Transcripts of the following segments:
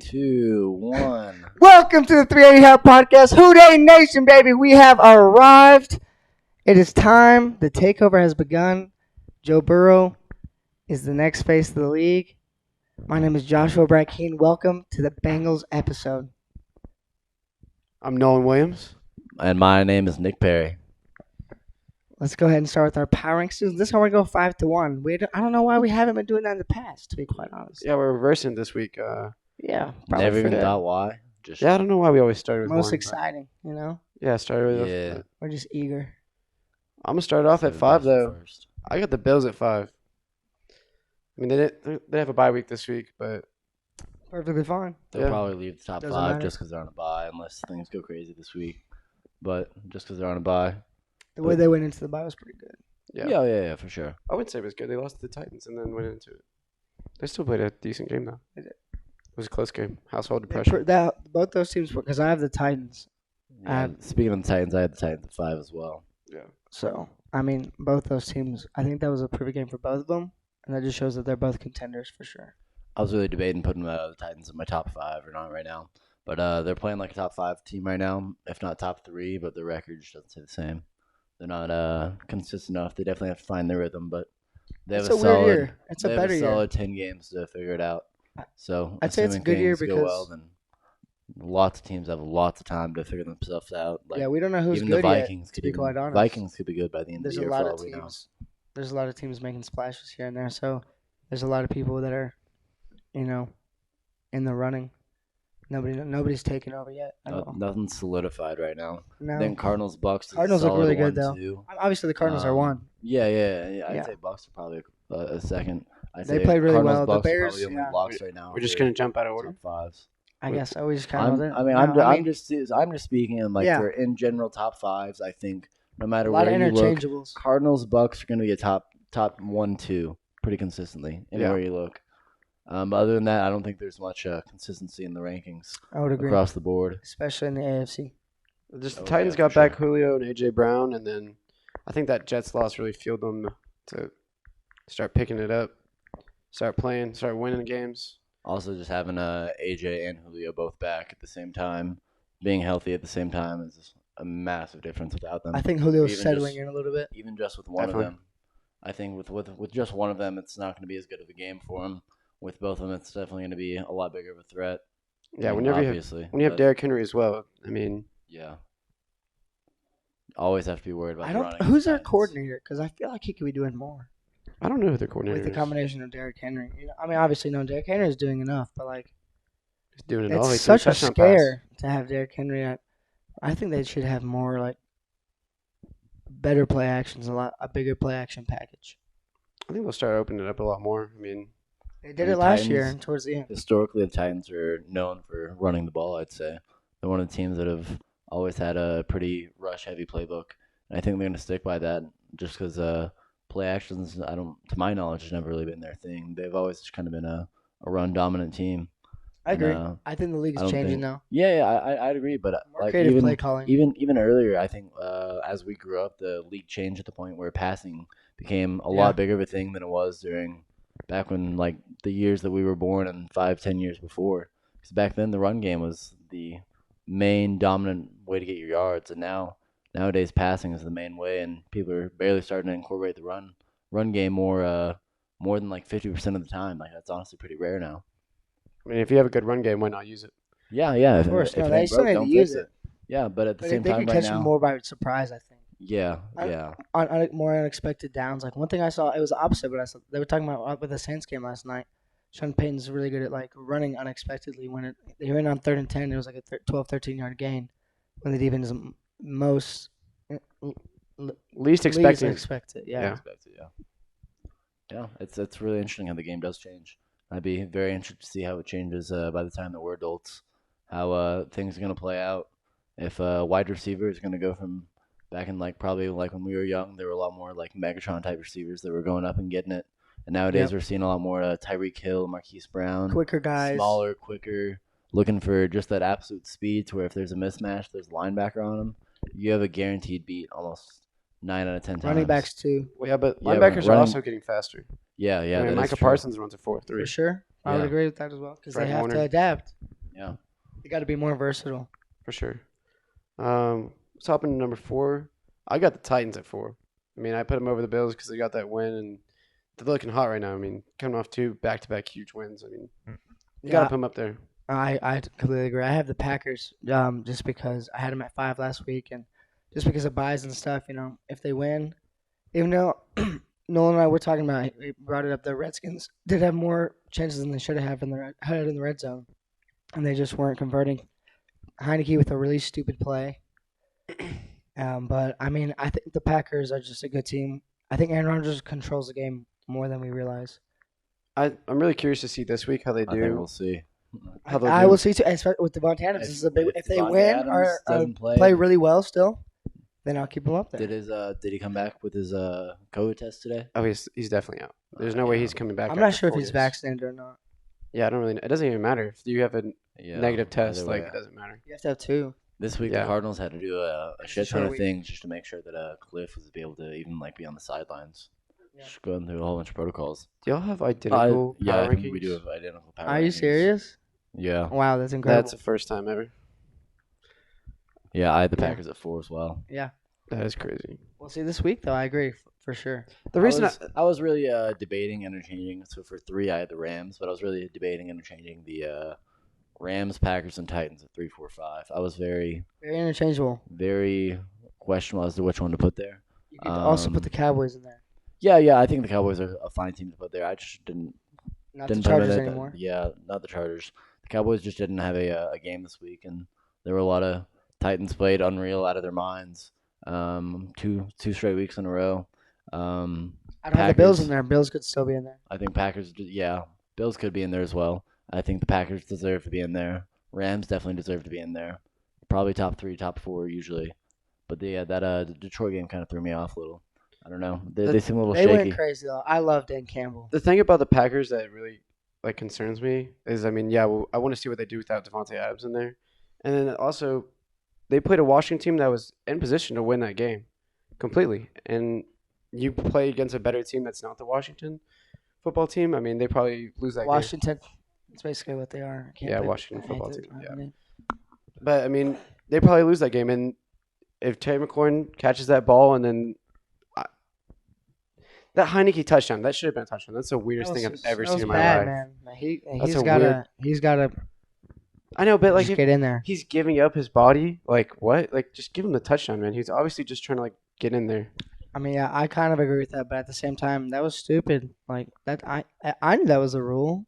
2, 1. Welcome to the 380 Hub Podcast. Who Dey Nation, baby. We have arrived. It is time. The takeover has begun. Joe Burrow is the next face of the league. My name is Joshua Brackeen. Welcome to the Bengals episode. I'm Nolan Williams. And my name is Nick Perry. Let's go ahead and start with our power rankings. This one we're going to go 5-1. I don't know why we haven't been doing that in the past, to be quite honest. Yeah, we're reversing it this week. Yeah, Never even forget. thought why. Just I don't know why we always started with Most one, exciting, you know? Yeah, started with. Yeah. We're just eager. I'm gonna start off at 5 though. First. I got the Bills at 5. I mean, they have a bye week this week, but Perfectly fine. They'll Yeah. probably leave the top Doesn't 5 matter. just because they're on a bye, unless things go crazy this week. But just because they're on a bye. The way they went into the bye was pretty good. Yeah, for sure. I wouldn't say it was good. They lost to the Titans and then went into it. They still played a decent game though. They did. It was a close game. Household depression. Both those teams, because I have the Titans. Yeah, speaking of the Titans, I had the Titans at 5 as well. Yeah. So, I mean, both those teams, I think that was a perfect game for both of them. And that just shows that they're both contenders for sure. I was really debating putting the Titans in my top 5 or not right now. But they're playing like a top 5 team right now, if not top 3, but the record just doesn't say the same. They're not consistent enough. They definitely have to find their rhythm, but they have It's a solid, weird year. It's a they have better year. solid 10 games to figure it out. So I'd say it's a assuming good year things go because- well, then lots of teams have lots of time to figure themselves out. Like, Yeah, we don't know who's even good the Vikings yet, to could be even, quite honest. Vikings could be good by the end There's of the a year. lot for of all we know. teams. There's a lot of teams making splashes here and there. So, there's a lot of people that are, in the running. Nobody's taken over yet. I don't know. Nothing's solidified right now. No. Then Cardinals Bucks. Cardinals look really good, though. 1-2. Obviously, the Cardinals are one. Yeah. Yeah. I'd say Bucks are probably a second. They played really Cardinals, well. The Bucks are Bears, probably the only yeah. locks right now. We're just for gonna jump out of order. top fives. I guess I always kind of. I'm just speaking in Yeah. for in general top 5s. I think no matter a lot where of you look, interchangeables. Cardinals Bucks are going to be a top 1-2 pretty consistently anywhere you look. But other than that, I don't think there's much consistency in the rankings I would agree, across the board. especially in the AFC. Just the Oh, Titans yeah, got for back sure. Julio and AJ Brown, and then I think that Jets loss really fueled them to start picking it up, start playing, start winning games. Also, just having AJ and Julio both back at the same time, being healthy at the same time is a massive difference without them. I think Julio's Even settling just- in a little bit. Even just with one Definitely. of them, I think with just one of them, it's not going to be as good of a game for him. With both of them, it's definitely going to be a lot bigger of a threat. Yeah, I mean, whenever you obviously, have but, Derrick Henry as well. I mean, yeah, always have to be worried about. I the don't. running Who's our Titans. coordinator? Because I feel like he could be doing more I don't know who their coordinator with the is. combination of Derrick Henry. I mean, obviously, no, Derrick Henry is doing enough, but like, He's doing it all. it's He threw such a touchdown scare to have Derrick Henry. I think they should have more like better play actions, a bigger play action package. pass. I think they'll start opening it up a lot more. I mean, They did The it last Titans- year towards the end. Historically, the Titans are known for running the ball. I'd say they're one of the teams that have always had a pretty rush-heavy playbook, and I think they're going to stick by that. Just because play actions, to my knowledge, has never really been their thing. They've always just kind of been a run-dominant team. I agree. And, I think the league I is don't changing think- now. I'd agree, but More like creative even play calling. even earlier, I think as we grew up, the league changed at the point where passing became a lot bigger of a thing than it was during back when like the years that we were born and 5-10 years before. Because back then the run game was the main dominant way to get your yards, and nowadays passing is the main way, and people are barely starting to incorporate the run game more than like 50% of the time. Like that's honestly pretty rare now. I mean, if you have a good run game, why not use it? Yeah. Of course, If no, it they ain't still broke, need to don't use fix it. Yeah, but at the But same they time, could right catch now, him more by surprise, I think. yeah. On more unexpected downs. Like one thing I saw, it was the opposite. But I saw they were talking about with the Saints game last night. Sean Payton's really good at like running unexpectedly when they went on 3rd and 10. It was like a 12, 13-yard gain when the defense is most Least expected. expected. Yeah. Yeah. Expected, yeah. It's really interesting how the game does change. I'd be very interested to see how it changes by the time that we're adults. How things are gonna play out. If wide receiver is gonna go from back in probably when we were young, there were a lot more Megatron type receivers that were going up and getting it. And nowadays we're seeing a lot more Tyreek Hill, Marquise Brown, Quicker guys. smaller, quicker, looking for just that absolute speed to where if there's a mismatch, there's a linebacker on him, you have a guaranteed beat almost 9 out of 10 times. Running backs too. Well, yeah, but Yeah, linebackers are running- also getting faster. Yeah, I mean, that is Micah true. Parsons runs a For 4.3. sure. I would Yeah. agree with that as well because they Fred have Warner. to adapt. Yeah. They got to be more versatile. For sure. Let's hop into number 4. I got the Titans at 4. I mean, I put them over the Bills because they got that win, and they're looking hot right now. I mean, coming off 2 back-to-back huge wins. I mean, you got to Yeah, put them up there. I completely agree. I have the Packers just because I had them at 5 last week, and just because of buys and stuff. If they win, even though Nolan and I were talking about, we brought it up. The Redskins did have more chances than they should have in the red zone, and they just weren't converting. Heineke with a really stupid play. But I mean, I think the Packers are just a good team. I think Aaron Rodgers controls the game more than we realize. I'm really curious to see this week how they I think do. we'll see. How they'll I do. will see too, especially with Devontae Adams. This is a big. If they Devontae win Adams or doesn't play really well still, then I'll keep him up there. Did he come back with his COVID test today? Oh, he's definitely out. There's no way he's coming back. I'm not after sure if 4 he's days. vaccinated or not. Yeah, I don't really. It doesn't even matter if you have a Yeah. negative test. either Like way. it doesn't matter. You have to have 2. This week Yeah. the Cardinals had to do a It's a shit ton short of week. things just to make sure that Cliff was able to even be on the sidelines. Yeah. Just going through a whole bunch of protocols. Do y'all have identical Yeah, power I think rankings? we do have identical power. Are you rankings. serious? Yeah, Wow, that's incredible. That's the first time ever. yeah. I had the Yeah. Packers at 4 as well. That is crazy. We'll see this week, though. I agree for sure. The reason I was really debating interchanging. So for 3, I had the Rams, but I was really debating interchanging the Rams, Packers, and Titans at 3, 4, 5. I was very, Very interchangeable. very questionable as to which one to put there. You could also put the Cowboys in there, Yeah. I think the Cowboys are a fine team to put there. I just didn't not the didn't put it Chargers at anymore. Yeah, not the Chargers. The Cowboys just didn't have a game this week, and there were a lot of Titans played unreal out of their minds. 2 straight weeks in a row. I don't have the Bills Packers. in there. Bills could still be in there. I think Packers. Yeah, Bills could be in there as well. I think the Packers deserve to be in there. Rams definitely deserve to be in there. Probably top 3, top 4 usually. But the Detroit game kind of threw me off a little. I don't know. They seem a little They shaky. went crazy though. I love Dan Campbell. the thing about the Packers that really concerns me is, I mean, yeah, well, I want to see what they do without Devontae Adams in there, and then also they played a Washington team that was in position to win that game completely, and you play against a better team that's not the Washington football team. I mean, they probably lose that game. Washington. That's basically what they are. I can't Yeah, believe- Washington I hate football to- team, I yeah. mean, But I mean, they probably lose that game, and if Terry McLaurin catches that ball, and then that Heineke touchdown, that should have been a touchdown. That's the weirdest thing I've ever seen in my bad, life. man. That's He's a got weird- he's got to I know, but like just if get in there. he's giving up his body, like what? Like just give him the touchdown, man. He's obviously just trying to get in there. I mean, yeah, I kind of agree with that, but at the same time, that was stupid. Like that, I knew that was a rule.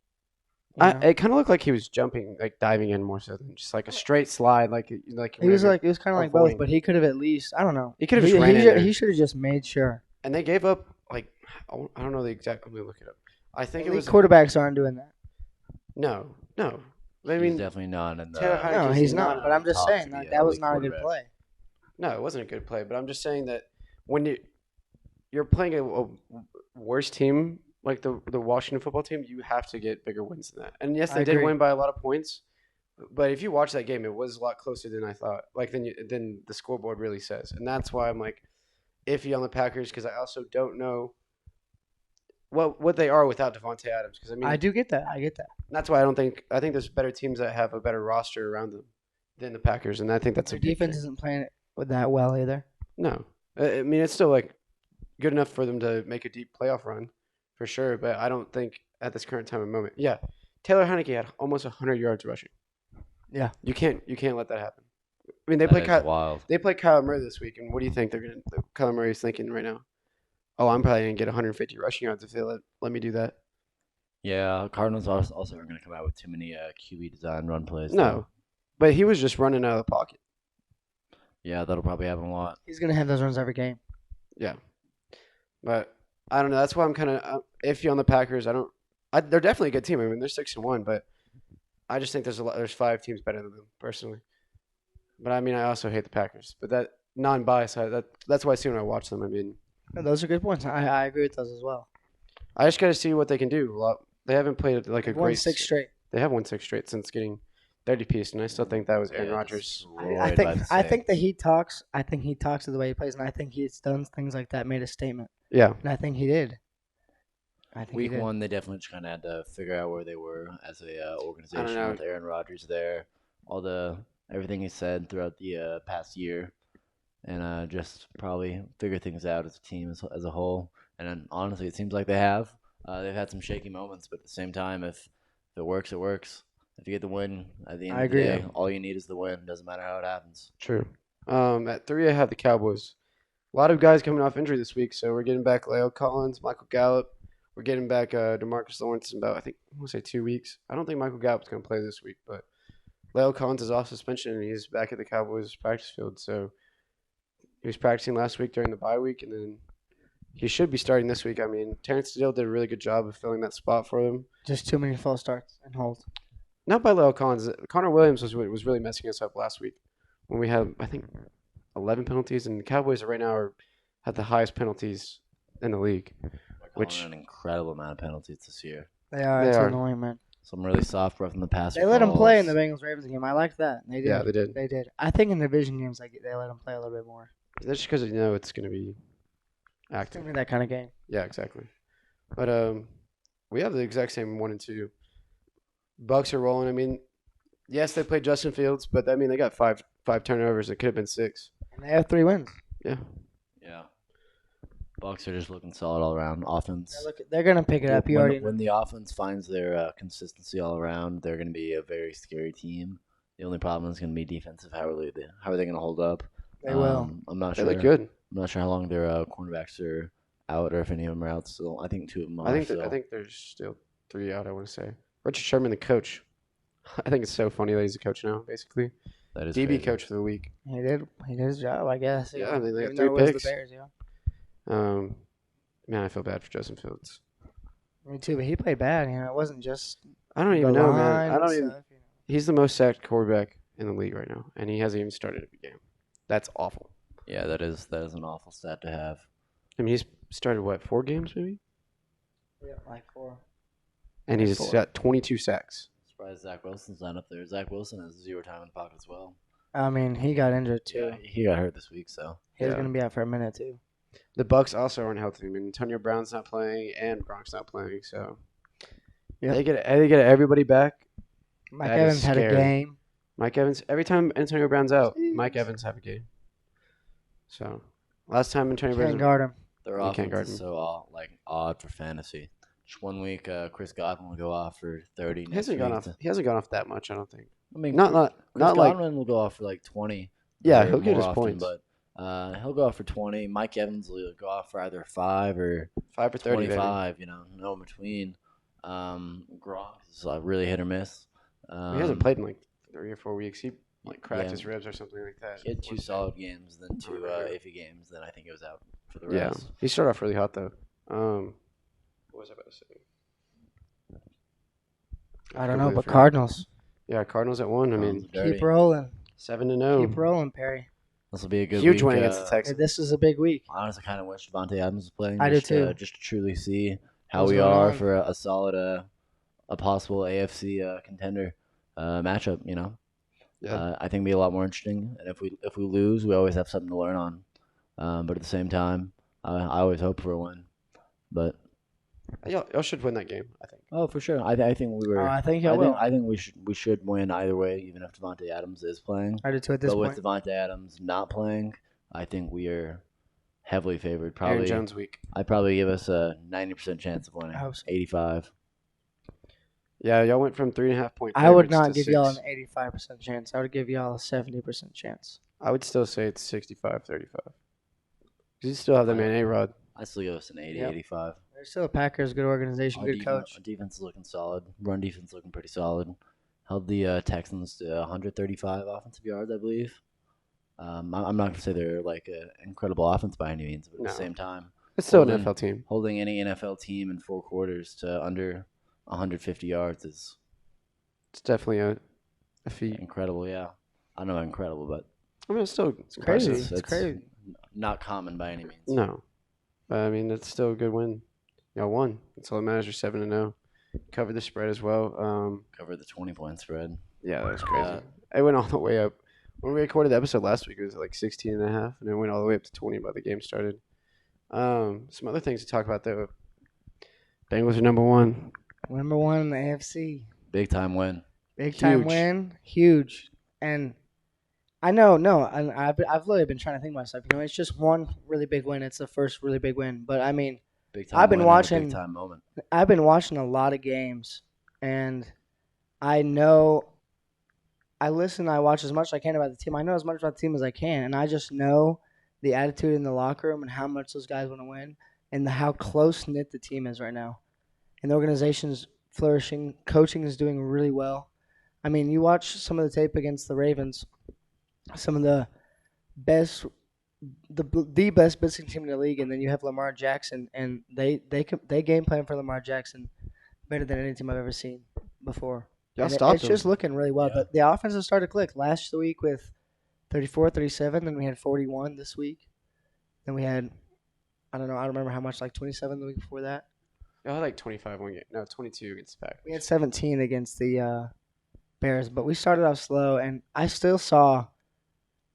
you know? It kind of looked like he was jumping, diving in more so than just like a straight slide, He was kind of like both, avoiding. but he could have at least, I don't know. He could have just ran in there. He should have just made sure. And they gave up I don't know the exact. Let me look it up. I think it Elite was quarterbacks aren't doing that. no. I He's mean, definitely not in the. Taylor Heinicke- No, He's he's not not. But I'm just top saying, to be that was elite not a good quarterback. play. no, it wasn't a good play. But I'm just saying that when you're playing a worse team like the Washington football team, you have to get bigger wins than that. And yes, I they did agree. win by a lot of points. But if you watch that game, it was a lot closer than I thought. Than the scoreboard really says, and that's why I'm iffy on the Packers because I also don't know what they are without Devontae Adams. Because I mean, I do get that. I get that. that's why I think there's better teams that have a better roster around them than the Packers, and I think that's Their a big defense thing. isn't playing it with that well either. No, I mean it's still good enough for them to make a deep playoff run, for sure. But I don't think at this current time and moment. Yeah, Taylor Heineke had almost 100 yards rushing. Yeah. You can't let that happen. I mean they That play is wild. they play Kyler Murray this week, and what do you think Kyler Murray's thinking right now? Oh, I'm probably gonna get 150 rushing yards if they let me do that. Yeah, Cardinals also aren't going to come out with too many QB design run plays. No, though. but he was just running out of the pocket. Yeah, that'll probably happen a lot. He's gonna have those runs every game. Yeah, but I don't know. That's why I'm kind of iffy on the Packers. They're definitely a good team. I mean, they're 6-1, but I just think there's 5 teams better than them personally. But I mean, I also hate the Packers. But that non-bias, that's why I see when I watch them. I mean, No, those are good points. I agree with those as well. I just got to see what they can do. They haven't played a They've great. won 6 straight. They have won 6 straight since getting 30 piece, and I still think that was Aaron Yeah, Rodgers. destroyed by the I Saints. think that he talks. I think he talks to the way he plays, and I think he's done things like that, made a statement, Yeah, and I think he did. I think he Week did. 1, they definitely just kind of had to figure out where they were as a I don't organization know. with Aaron Rodgers there, everything he said throughout the past year, and just probably figure things out as a team as a whole. And then, honestly, it seems like they have. They've had some shaky moments, but at the same time, if it works, it works. If you get the win, at the end I of the agree. day, all you need is the win. Doesn't matter how it happens. True. At 3, I have the Cowboys. A lot of guys coming off injury this week, so we're getting back Leo Collins, Michael Gallup. We're getting back Demarcus Lawrence in about, I think, I want to say 2 weeks. I don't think Michael Gallup's going to play this week, but Leo Collins is off suspension, and he's back at the Cowboys practice field. So he was practicing last week during the bye week, and then he should be starting this week. I mean, Terrence Steele did a really good job of filling that spot for them. Just too many false starts and holds. Not by Leo Collins. Connor Williams was really messing us up last week when we had, I think, 11 penalties, and the Cowboys right now have the highest penalties in the league. Which an incredible amount of penalties this year. They are. They It's are. annoying, man. Some really soft rough in the pass. They let him play in the Bengals Ravens game. I liked that. They did. Yeah, they did. They did. I think in division games, they let him play a little bit more. That's just because it's going to be It's active. gonna be that kind of game. Yeah, exactly. But we have the exact same 1 and 2. Bucks are rolling. I mean, yes, they played Justin Fields, but I mean they got five turnovers. It could have been 6. And they have 3 wins. Yeah. Yeah. Bucks are just looking solid all around. Offense. They're gonna pick it up. You already know. When the offense finds their consistency all around, they're going to be a very scary team. The only problem is going to be defensive. How are they going to hold up? They will. I'm not They sure. look good. I'm not sure how long their cornerbacks are out, or if any of them are out still. I think 2 of them are. I think there's still 3 out. I want to say Richard Sherman, the coach. I think it's so funny that he's a coach now. Basically, that is DB crazy. coach for the week. He did his job, I guess. Yeah, I mean, they got Even 3 though it was picks. The Bears, yeah. Man, I feel bad for Justin Fields. Me too, but he played bad. It wasn't just. I don't the even know, line man. I and don't even. stuff, He's the most sacked quarterback in the league right now, and he hasn't even started a game. That's awful. Yeah, that is an awful stat to have. I mean, he's started 4 games maybe, Yeah, like 4. and he's 4. got 22 sacks. Surprised Zach Wilson's not up there. Zach Wilson has 0 time in the pocket as well. I mean, he got injured too. Yeah, he got hurt this week, so. He's Yeah. gonna be out for a minute too. The Bucks also aren't healthy. I mean, Antonio Brown's not playing, and Gronk's not playing, so Yeah. they get everybody back. Mike That is Evans had a scary. game. Mike Evans. Every time Antonio Brown's out, Jeez. Mike Evans have a game. So last time Antonio Can't Brown. guard him. Their You can't offense guard is him. so odd for fantasy. Just 1 week, Chris Godwin will go off for 30. He hasn't gone off. He hasn't gone off that much. I don't think. I mean, Not Chris not like. Godwin will go off for like 20. Yeah, or he'll get more his often, points. But he'll go off for 20. Mike Evans will go off for either 5 or 5 for 30. 25. No in between. Gronk is really hit or miss. He hasn't played in like 3 or 4 weeks. He cracked yeah. his ribs or something like that. He had 2 solid games, then 2 iffy games. Then I think it was out for the Yeah, rest. he started off really hot though. What was I about to say? I don't know, completely but forgot. Cardinals Yeah, Cardinals at 1. I mean, Browns are dirty. keep rolling. 7-0. Keep rolling, Perry. This will be a good Huge week. win against the Hey, Texans. this is a big week. I honestly kind of wish Devontae Adams was playing. I do just, too. Just to truly see how What's we going are on? for a solid, a possible AFC contender matchup. Yeah. I think it'll be a lot more interesting. And if we lose, we always have something to learn on. But at the same time, I always hope for a win. But Y'all should win that game, I think. oh, for sure, I think we were. I think y'all will. I think we should win either way, even if Devontae Adams is playing. I do too at this But point. with Devontae Adams not playing, I think we are heavily favored. Aaron Probably, Jones week. I'd probably give us a 90% chance of winning. I hope so. 85. Yeah, y'all went from 3.5 point. I would favorites not to give 6. y'all an 85% chance. I would give y'all a 70% chance. I would still say it's 65-35. Because you still have that man A-Rod. I still give us an 80, Yep. 85. They're still a Packers, good organization, good coach. Our defense is looking solid. Run defense looking pretty solid. Held the Texans to 135 offensive yards, I believe. I'm not going to say they're like an incredible offense by any means, but at No. the same time, It's still an Holding- NFL team. holding any NFL team in 4 quarters to under 150 yards is It's definitely a feat. incredible. Yeah, I don't know about incredible, but I mean, it's still It's crazy. impressive. It's crazy. not common by any means. No. But, I mean, it's still a good win. Y'all won. That's all that matters. You're 7-0. Covered the spread as well. Covered the 20-point spread. Yeah, that was crazy. Yeah. It went all the way up. When we recorded the episode last week, it was like 16.5, and it went all the way up to 20 by the game started. Some other things to talk about, though. Bengals are number one. Number one in the AFC. Big time win. Big time Huge. win. Huge. And I know, no, I've literally been trying to think myself. It's just one really big win. It's the first really big win. But I mean, Big time I've been win and a watching. big time moment. I've been watching a lot of games, and I know. I listen. I watch as much as I can about the team. I know as much about the team as I can, and I just know the attitude in the locker room and how much those guys want to win, and how close knit the team is right now. And the organization's flourishing. Coaching is doing really well. I mean, you watch some of the tape against the Ravens. Some of the best, the best blitzing team in the league, and then you have Lamar Jackson, and they game plan for Lamar Jackson better than any team I've ever seen before. Y'all And stopped it's them. just looking really well. Yeah. The offense has started to click. Last week with 34, 37, then we had 41 this week. Then we had, I don't remember how much, like 27 the week before that. Y'all had like 25 one game. No, 22 against the Packers. We had 17 against the Bears, but we started off slow, and I still saw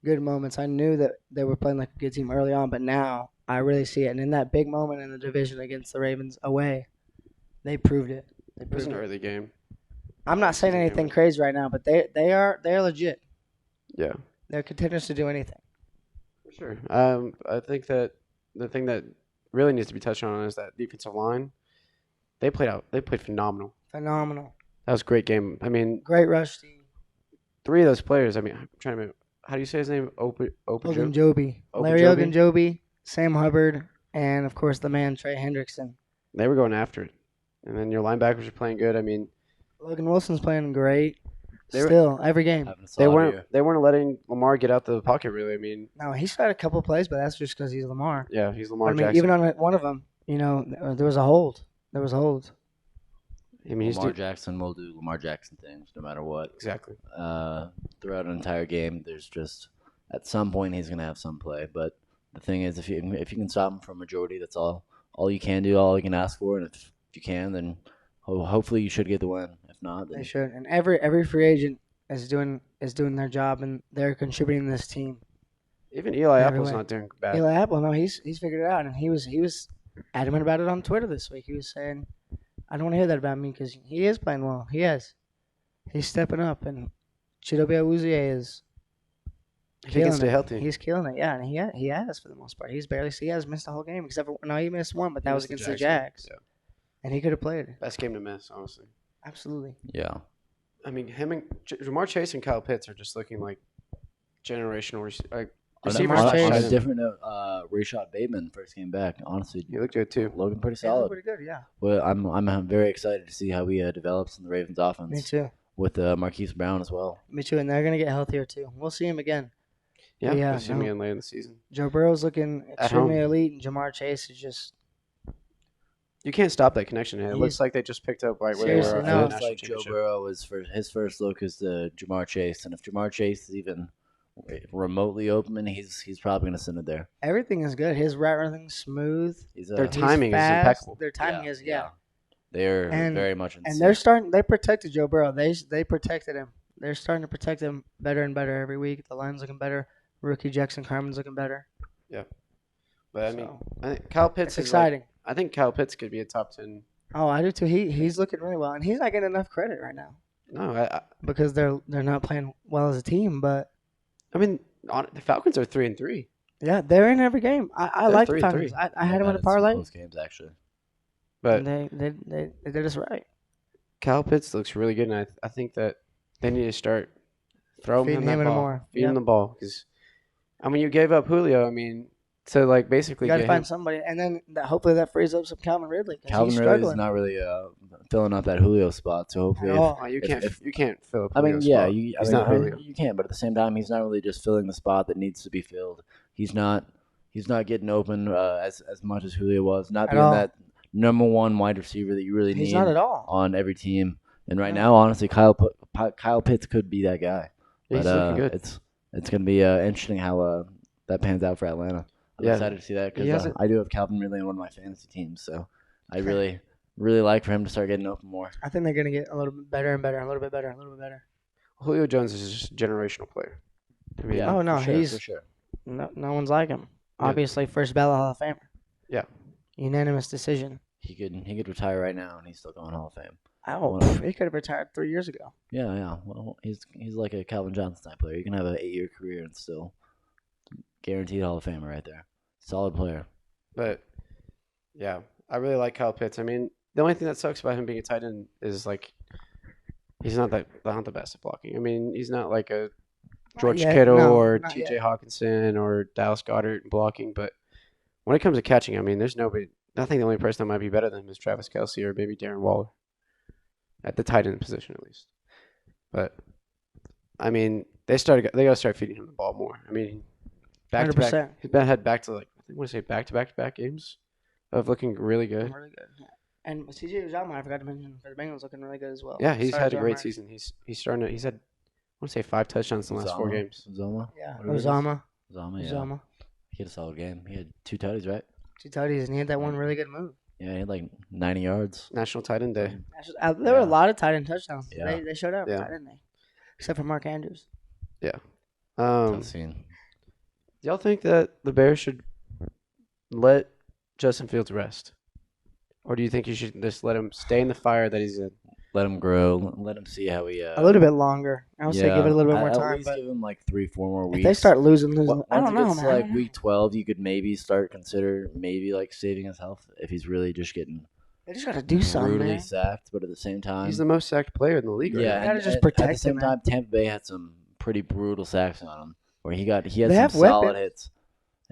good moments. I knew that they were playing like a good team early on, but now I really see it. And in that big moment in the division against the Ravens away, they proved it. They It was proved an it. early game. I'm not saying anything crazy right now, but they're legit. Yeah, They're contenders to do anything. for sure. I think that the thing that really needs to be touched on is that defensive line. They played phenomenal. Phenomenal. That was a great game. I mean, Great rush team. 3 of those players. I mean, I'm trying to remember. How do you say his name? Ogunjobi. Larry Ogunjobi? Ogunjobi, Sam Hubbard, and, of course, the man, Trey Hendrickson. They were going after it. And then your linebackers are playing good. I mean, Logan Wilson's playing great. They were- Still, every game. Having a they solid year. weren't letting Lamar get out the pocket really. I mean, No, he's had a couple plays, but that's just because he's Lamar. yeah, he's But, Lamar I mean, Jackson. even on one of them, there was a hold. There was a hold. I mean, he's Lamar Jackson will do Lamar Jackson things no matter what. exactly. Throughout an entire game, there's just at some point he's gonna have some play. But the thing is, if you can stop him for a majority, that's all you can do, all you can ask for. And if you can, then hopefully you should get the win. If not, They then should. And every free agent is doing their job, and they're contributing to this team. Even Eli Apple's Everywhere. not doing bad. Eli Apple, no, he's figured it out, and he was adamant about it on Twitter this week. He was saying, "I don't want to hear that about me," because he is playing well. He's stepping up, and Chidobe Awuzie is If he can killing stay it. healthy. He's killing it, yeah, and he has for the most part. He has missed the whole game except for he missed one, but that He was missed against the Jags Jags, game. and he could have played. Yeah. Best game to miss, honestly. Absolutely. yeah. I mean, him and Jamar Chase and Kyle Pitts are just looking like generational receivers. Jamar On Chase- a different note, Rashad Bateman first came back. Honestly, He looked good too. looking pretty He looked solid. pretty good, yeah. Well, I'm very excited to see how he develops in the Ravens offense. Me too. With Marquise Brown as well. Me too, and they're gonna get healthier too. We'll see him again. Yeah, Yeah, we'll see him no. again later in the season. Joe Burrow's looking At extremely home. elite, and Jamar Chase is just You can't stop that connection. It He's- looks like they just picked up right where Seriously, they were no. at the Looks national like Joe championship. Burrow is for his first look is to Jamar Chase, and if Jamar Chase is even remotely open, he's probably gonna send it there. everything is good. His route running's smooth. He's Their He's timing is fast. impeccable. Their timing is They're And- very much in and sync. they protected Joe Burrow. They protected him. They're starting to protect him better and better every week. The line's looking better. Rookie Jackson Carmen's looking better. But I mean, So, I think Kyle Pitts it's is like- exciting. I think Kyle Pitts could be a top 10. Oh, I do too. He's looking really well, and he's not getting enough credit right now No, because they're not playing well as a team. But I mean, the Falcons are 3-3. yeah, they're in every game. I They're like the 3-3. Falcons. I had them in a Some parlay, close games actually. But and they did us right. Kyle Pitts looks really good, and I think that they need to start throwing Feeding him that him ball, more. feeding Yep. the ball. Because I mean, you gave up Julio. I mean, to like basically You got to get find him. somebody, and then hopefully that frees up some Calvin Ridley. 'Cause Calvin he's Ridley is struggling. not really filling up that Julio spot, so hopefully, At if- all. Oh, you if- can't fill up. I mean, Julio's yeah, spot. he's not Julio. You can, but at the same time, he's not really just filling the spot that needs to be filled. He's not getting open as much as Julio was. Not At being all. that number one wide receiver that you really He's need not at all. on every team. And right No. now, honestly, Kyle Pitts could be that guy. He's But looking good. it's gonna be interesting how that pans out for Atlanta. I'm Yeah. excited to see that He because hasn't- I do have Calvin Ridley in one of my fantasy teams, so I really like for him to start getting open more. I think they're gonna get a little bit better and better, a little bit better, a little bit better. Julio Jones is just a generational player. I mean, Yeah, Oh, no, for sure, he's- for sure. No one's like him. Yeah. Obviously, first ballot Hall of Famer. Yeah. Unanimous decision. he could retire right now and he's still going Hall of Fame. Oh, he could have retired 3 years ago. Yeah. Well, he's like a Calvin Johnson type player. You can have an 8-year career and still guaranteed Hall of Famer right there. Solid player. But yeah, I really like Kyle Pitts. I mean, the only thing that sucks about him being a tight end is like he's not the best at blocking. I mean, he's not like a George Kittle or T.J. Hawkinson or Dallas Goedert blocking. But when it comes to catching, I mean, there's nobody. I think the only person that might be better than him is Travis Kelce or maybe Darren Waller at the tight end position at least. But I mean, they got to start feeding him the ball more. I mean, back to back, he's had back to back games of looking really good. Really good. Yeah. And C.J. Uzomah, I forgot to mention, for the Bengals, looking really good as well. Yeah, he's had a great season. He's starting to. He's had, I want to say 5 touchdowns in the last 4 games. Uzomah. Yeah, Uzomah. Yeah. He had a solid game. He had 2 tutties, right? 2 tutties, and he had that one really good move. Yeah, he had like 90 yards. National Tight End Day. There were a lot of tight end touchdowns. Yeah. They showed up, didn't they? Except for Mark Andrews. Yeah. Scene. Do y'all think that the Bears should let Justin Fields rest? Or do you think you should just let him stay in the fire that he's in? Let him grow. Let him see how he. A little bit longer. I would say give it a little bit more time. At least give him like 3-4 more weeks. If they start losing, I don't know, Once it gets man. to like week 12, you could maybe consider like saving his health if he's really just getting. They just got to do something, brutally man. sacked, but at the same time, He's the most sacked player in the league. Yeah, right gotta and just at protect the same him, time, Tampa Bay had some pretty brutal sacks on him, where he had They some have solid weapons. hits.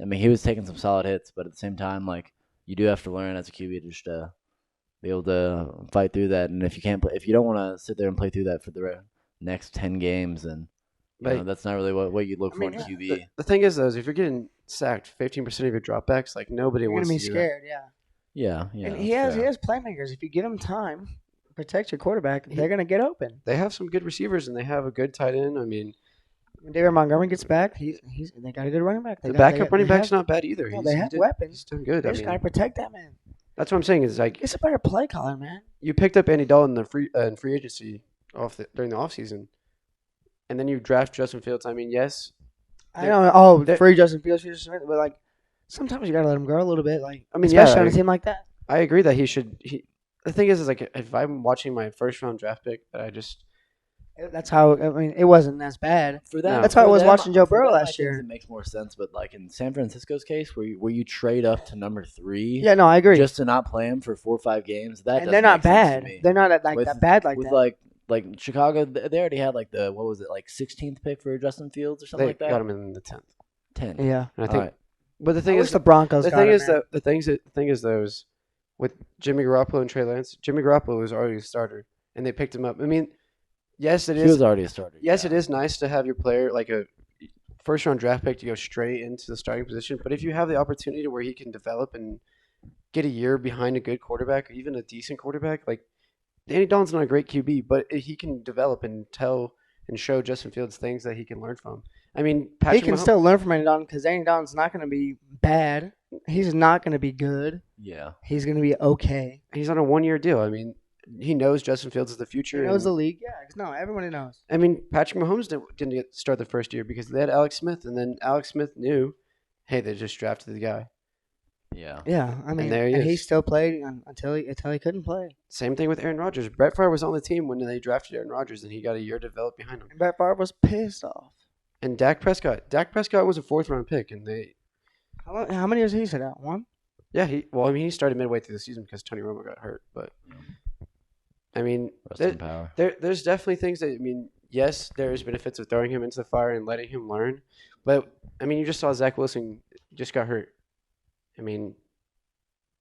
I mean, he was taking some solid hits, but at the same time, like you do have to learn as a QB to just be able to fight through that. And if you don't want to sit there and play through that for the next 10 games, then that's not really what you look for in a QB. The thing is, though, is if you're getting sacked 15% of your dropbacks, like nobody You're wants gonna to be do scared, Yeah. and he has playmakers. If you give him time, protect your quarterback, they're gonna get open. They have some good receivers and they have a good tight end. I mean, When David Montgomery gets back, they got a good running back. the backup running back's not bad either. No, they have weapons. He's doing good. They just gotta protect that man. That's what I'm saying. Is like It's a better play caller, man. you picked up Andy Dalton in free agency during the offseason, and then you draft Justin Fields. I mean, yes, I don't know. Free Justin Fields, but like sometimes you gotta let him grow a little bit. Like especially on a team like that. I agree that he should. The thing is like if I'm watching my first round draft pick, that I just That's how. I mean, it wasn't as bad for them. That's how it was them, watching Joe Burrow them, last year. It makes more sense, but like in San Francisco's case, where you trade up to number 3, Yeah, no, I agree. just to not play him for 4 or 5 games, that And they're not bad. Me. They're not that bad like that. Like Chicago, they already had like the 16th pick for Justin Fields or something like that. They got him in the 10th. 10. Yeah, And I think. Right. But the thing is, the Broncos. The thing is, those with Jimmy Garoppolo and Trey Lance. Jimmy Garoppolo was already a starter, and they picked him up. I mean, yes, it is. He was already a starter. Yes, it is nice to have your player like a first round draft pick to go straight into the starting position. But if you have the opportunity where he can develop and get a year behind a good quarterback, or even a decent quarterback, like Andy Dalton's not a great QB, but he can develop and tell and show Justin Fields things that he can learn from. I mean, he can still learn from Andy Dalton because Andy Dalton's not going to be bad. He's not going to be good. Yeah. He's going to be okay. He's on a 1-year deal. I mean, he knows Justin Fields is the future. He knows the league. Yeah, no, everybody knows. I mean, Patrick Mahomes didn't get start the first year because they had Alex Smith, and then Alex Smith knew, hey, they just drafted the guy. Yeah. Yeah, I mean, he still played until he couldn't play. Same thing with Aaron Rodgers. Brett Favre was on the team when they drafted Aaron Rodgers, and he got a year developed behind him. And Brett Favre was pissed off. And Dak Prescott was a 4th-round pick, and they. How many years did he sit out? 1? Yeah, he started midway through the season because Tony Romo got hurt. But I mean, there's definitely things that yes, there's benefits of throwing him into the fire and letting him learn. But I mean, you just saw Zach Wilson just got hurt. I mean,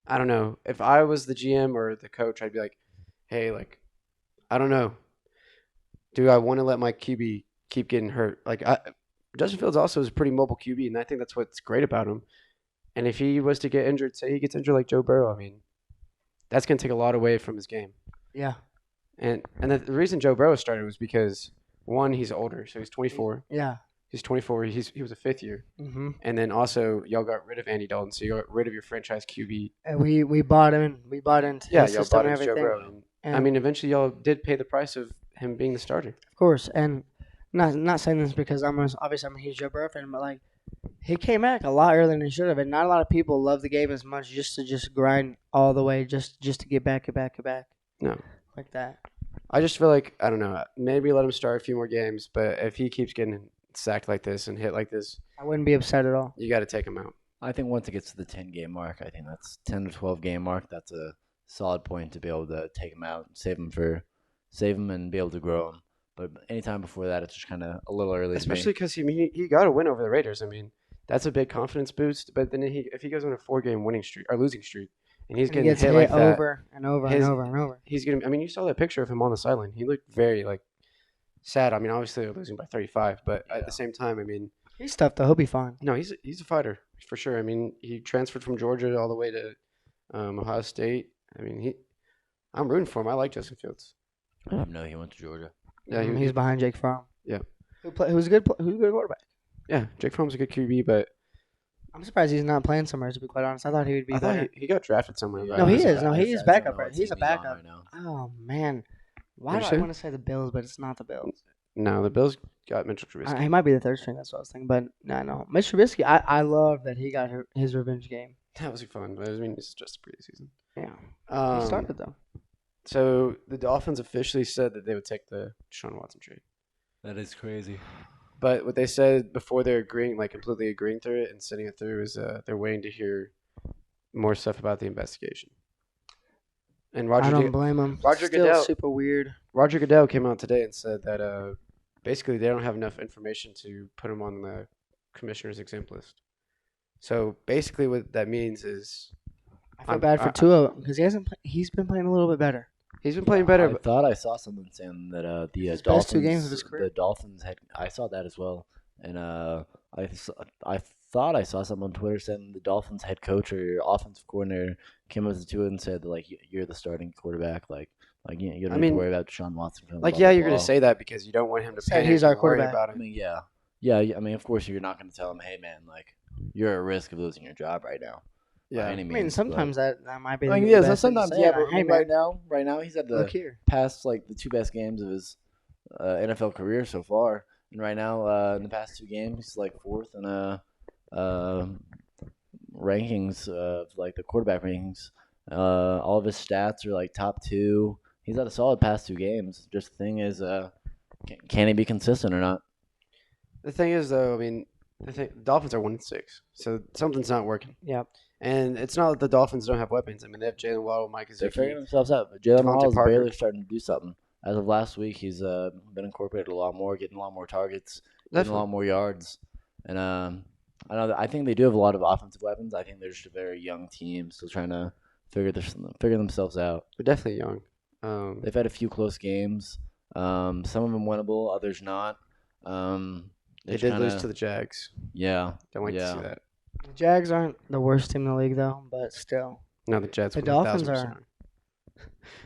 I don't know. If I was the GM or the coach, I'd be like, hey, like, I don't know. Do I want to let my QB keep getting hurt? Like, Justin Fields also is a pretty mobile QB, and I think that's what's great about him. And if he was to get injured, say he gets injured like Joe Burrow, I mean, that's going to take a lot away from his game. Yeah. And the reason Joe Burrow started was because, one, he's older, so he's 24. Yeah. He's 24. He was a 5th year. Mm-hmm. And then also, y'all got rid of Andy Dalton, so you got rid of your franchise QB. And we bought him. We bought into his y'all system bought and into Joe everything. Burrow. And, I mean, eventually y'all did pay the price of him being the starter. Of course, and not saying this because I'm a huge Joe Burrow fan, but like He came back a lot earlier than he should have, and not a lot of people love the game as much just to grind all the way, just to get back, No. like that. I just feel like, I don't know, maybe let him start a few more games, but if he keeps getting sacked like this and hit like this, I wouldn't be upset at all. you got to take him out. I think once it gets to the 10-game mark, I think that's 10 to 12 game mark. That's a solid point to be able to take him out, save him, and be able to grow him. But anytime before that, it's just kind of a little early. Especially because he got a win over the Raiders. I mean, that's a big confidence boost. But then if he goes on a 4-game winning streak or losing streak, and he's And he getting gets hit hit like that, over and over his- and over and over. he's gonna. I mean, you saw that picture of him on the sideline. He looked very sad. I mean, obviously they're losing by 35, but at the same time, I mean, He's tough though. He'll be fine. no, he's a fighter for sure. I mean, he transferred from Georgia all the way to Ohio State. I mean, I'm rooting for him. I like Justin Fields. I didn't know he went to Georgia. Yeah, He's behind Jake Fromm. Yeah. Who's a good quarterback. Yeah, Jake Fromm's a good QB, but I'm surprised he's not playing somewhere. To be quite honest, I thought he would be. I thought better. he got drafted somewhere. No, he is. No, I he is don't backup, know right? what He's a team on backup. right now. Oh man, why What'd do you I say? want to say the Bills, but it's not the Bills? No, the Bills got Mitchell Trubisky. He might be the third string. That's what I was thinking. But no. Mitch Trubisky, I love that he got his revenge game. That was fun, but I mean, this is just a preseason. Yeah, he started though. So the Dolphins officially said that they would take the Deshaun Watson trade. That is crazy. But what they said before they're agreeing, completely agreeing through it and sending it through, is they're waiting to hear more stuff about the investigation. And I don't blame him. Roger Still Goodell- super weird. Roger Goodell came out today and said that basically they don't have enough information to put him on the commissioner's exempt list. So basically, what that means is I feel bad for Tua because he's been playing a little bit better. he's been playing better. I thought I saw someone saying that the His Dolphins, best 2 games of his career. the Dolphins had. I saw that as well, and I thought I saw someone on Twitter saying the Dolphins head coach or offensive coordinator came up to Tua and said that, you're the starting quarterback, you don't have to worry about Deshaun Watson. You're going to say that because you don't want him to Said panic he's our and worry quarterback. about I it. mean, yeah. I mean, of course, you're not going to tell him, hey man, you're at risk of losing your job right now. Yeah, by any I mean, means, sometimes that might be. but, The yeah, best thing to sometimes, say. yeah. Like, But hey, right man, now, he's had look the here. past the 2 best games of his NFL career so far, and right now in the past 2 games, he's fourth in rankings of the quarterback rankings. All of his stats are top 2. He's had a solid past 2 games. Just the thing is, can he be consistent or not? The thing is, though, I mean, the Dolphins are 1-6, so something's not working. Yep. And it's not that the Dolphins don't have weapons. I mean, they have Jalen Waddle, Mike They're figuring Gesicki. themselves out. But Jalen Devontae Waddle is Parker. barely starting to do something. As of last week, he's been incorporated a lot more, getting a lot more targets, getting a lot more yards. And I think they do have a lot of offensive weapons. I think they're just a very young team, still trying to figure themselves out. They're definitely young. They've had a few close games. Some of them winnable, others not. They did lose to the Jags. Yeah. Don't like to see that. The Jags aren't the worst team in the league though, but still, No, the Jets. The were Dolphins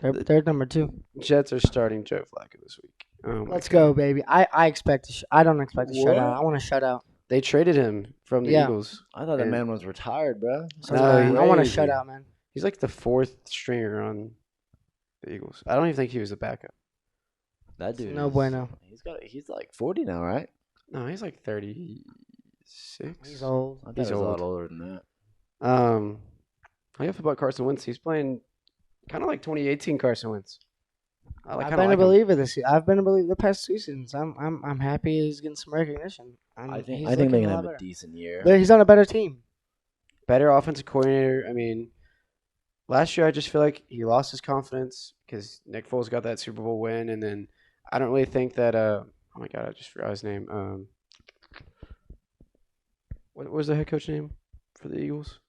1,000%. they're number 2. Jets are starting Joe Flacco this week. Oh my Let's God. go, baby. I expect I don't expect a What? shutout. I want a shutout. They traded him from the Yeah. Eagles. I thought that And- man was retired, bro. So No, I want a crazy. shutout, man. He's like the 4th stringer on the Eagles. I don't even think he was a backup. That dude. No bueno. He's 40 now, right? No, he's like 36. He's old. I thought He's he was a lot old. older than that. How you feel about Carson Wentz? He's playing kind of like 2018 Carson Wentz. I've been a believer this year. I've been a believer the past 2 seasons. I'm happy he's getting some recognition. I think he's they looking can a have lot a better. decent year. But he's on a better team. Better offensive coordinator. I mean, last year I just feel like he lost his confidence because Nick Foles got that Super Bowl win, and then I don't really think that. Oh my God, I just forgot his name. What was the head coach name for the Eagles?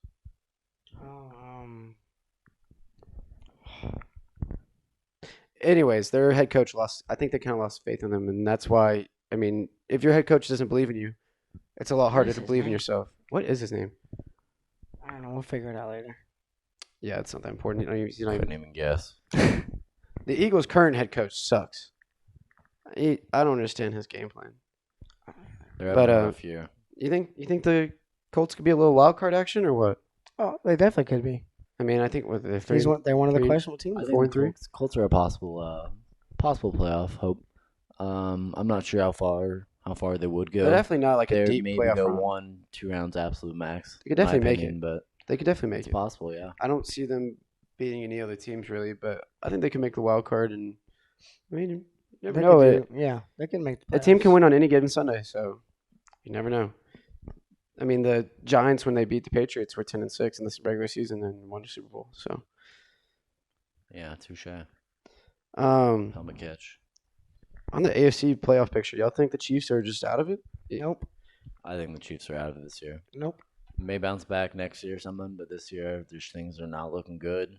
Anyways, their head coach lost. I think they kind of lost faith in them, and that's why. I mean, if your head coach doesn't believe in you, it's a lot harder is to his believe in name? yourself. What is his name? I don't know. We'll figure it out later. Yeah, it's not that important. You don't Couldn't even, even guess. the Eagles' current head coach sucks. I don't understand his game plan. They're But, having a rough year. You think the Colts could be a little wild card action or what? Oh, they definitely could be. I mean, I think with the three. They're one of the three- questionable teams. I I think 4 the and 3? Colts are a possible playoff hope. I'm not sure how how far they would They're go. definitely not like a They deep maybe playoff go run. 1-2 rounds absolute max. They could in my definitely make opinion, it. but They could definitely make it's it. possible. Yeah. I don't see them beating any other teams really, but I think they can make the wild card. And I mean, you never They know. could they can make the A team can playoffs. win on any given Sunday, so you never know. I mean, the Giants when they beat the Patriots were 10-6 in this regular season and won the Super Bowl. So, Yeah, touche. um, Helmet catch. on the AFC playoff picture, y'all think the Chiefs are just out of it? Nope. I think the Chiefs are out of it this year. Nope. May bounce back next year or something, but this year there's things are not looking good.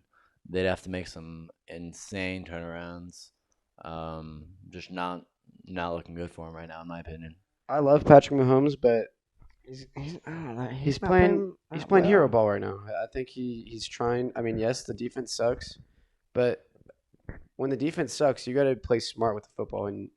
They'd have to make some insane turnarounds. Just not looking good for them right now, in my opinion. I love Patrick Mahomes, but I don't know. he's not playing that hero well. ball right now. I think he's trying. I mean, yes, the defense sucks, but when the defense sucks, you got to play smart with the football. And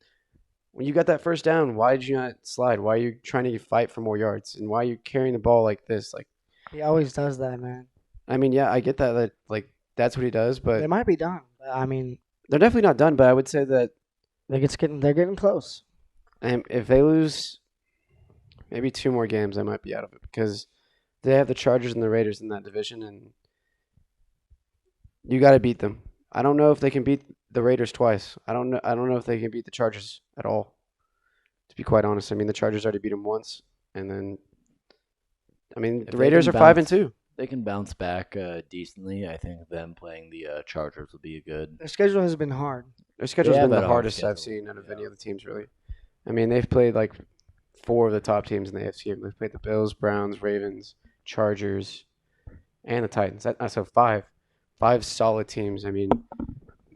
when you got that first down, why did you not slide? Why are you trying to fight for more yards? And why are you carrying the ball like this? Like, He always does that, man. I mean, yeah, I get that like that's what he does, but They might be done. I mean, they're definitely not done. But I would say that they're getting close. if they lose maybe 2 more games, they might be out of it because they have the Chargers and the Raiders in that division, and you got to beat them. I don't know if they can beat the Raiders twice. I don't know. I don't know if they can beat the Chargers at all. To be quite honest, I mean the Chargers already beat them once, and then I mean If the they Raiders can are 5 and bounce- 2. They can bounce back decently. I think them playing the Chargers will be a good. Their schedule has been hard. Their schedule's They have been the had a hard hardest I've schedule, seen out of yeah. any of the teams really. I mean they've played like 4 of the top teams in the AFC. They've played the Bills, Browns, Ravens, Chargers, and the Titans. So 5 solid teams. I mean,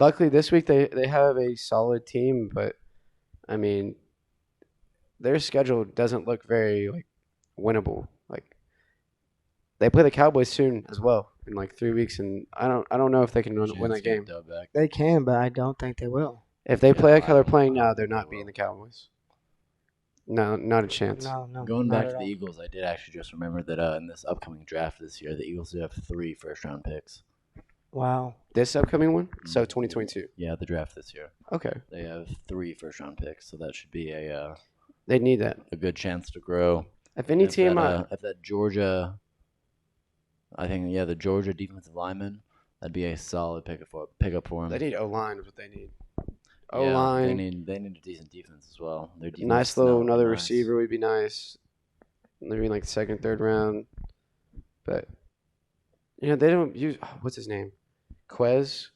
luckily this week they have a solid team, but I mean their schedule doesn't look very like winnable. Like they play the Cowboys soon as well in like 3 weeks, and I don't know if they can win chance that to get game. dub back. They can, but I don't think they will. If they Yeah, play like I how they're don't- playing I now, don't they're think they not beating will. the Cowboys. No, not a chance. No. Going not back at to the all. Eagles, I did actually just remember that in this upcoming draft this year, the Eagles do have 3 first-round picks. Wow. This upcoming one, so Mhm. 2022. Yeah, the draft this year. Okay, They have 3 first-round picks, so that should be they need that. a good chance to grow. If any team, if that Georgia, I think the Georgia defensive lineman, that'd be a solid pickup for him. they need O line is what they need. O Yeah, line, they need a decent defense as well. Their defense nice is little not another nice. receiver would be nice. Maybe in like the 2nd, 3rd round, but they don't use what's his name, Quez,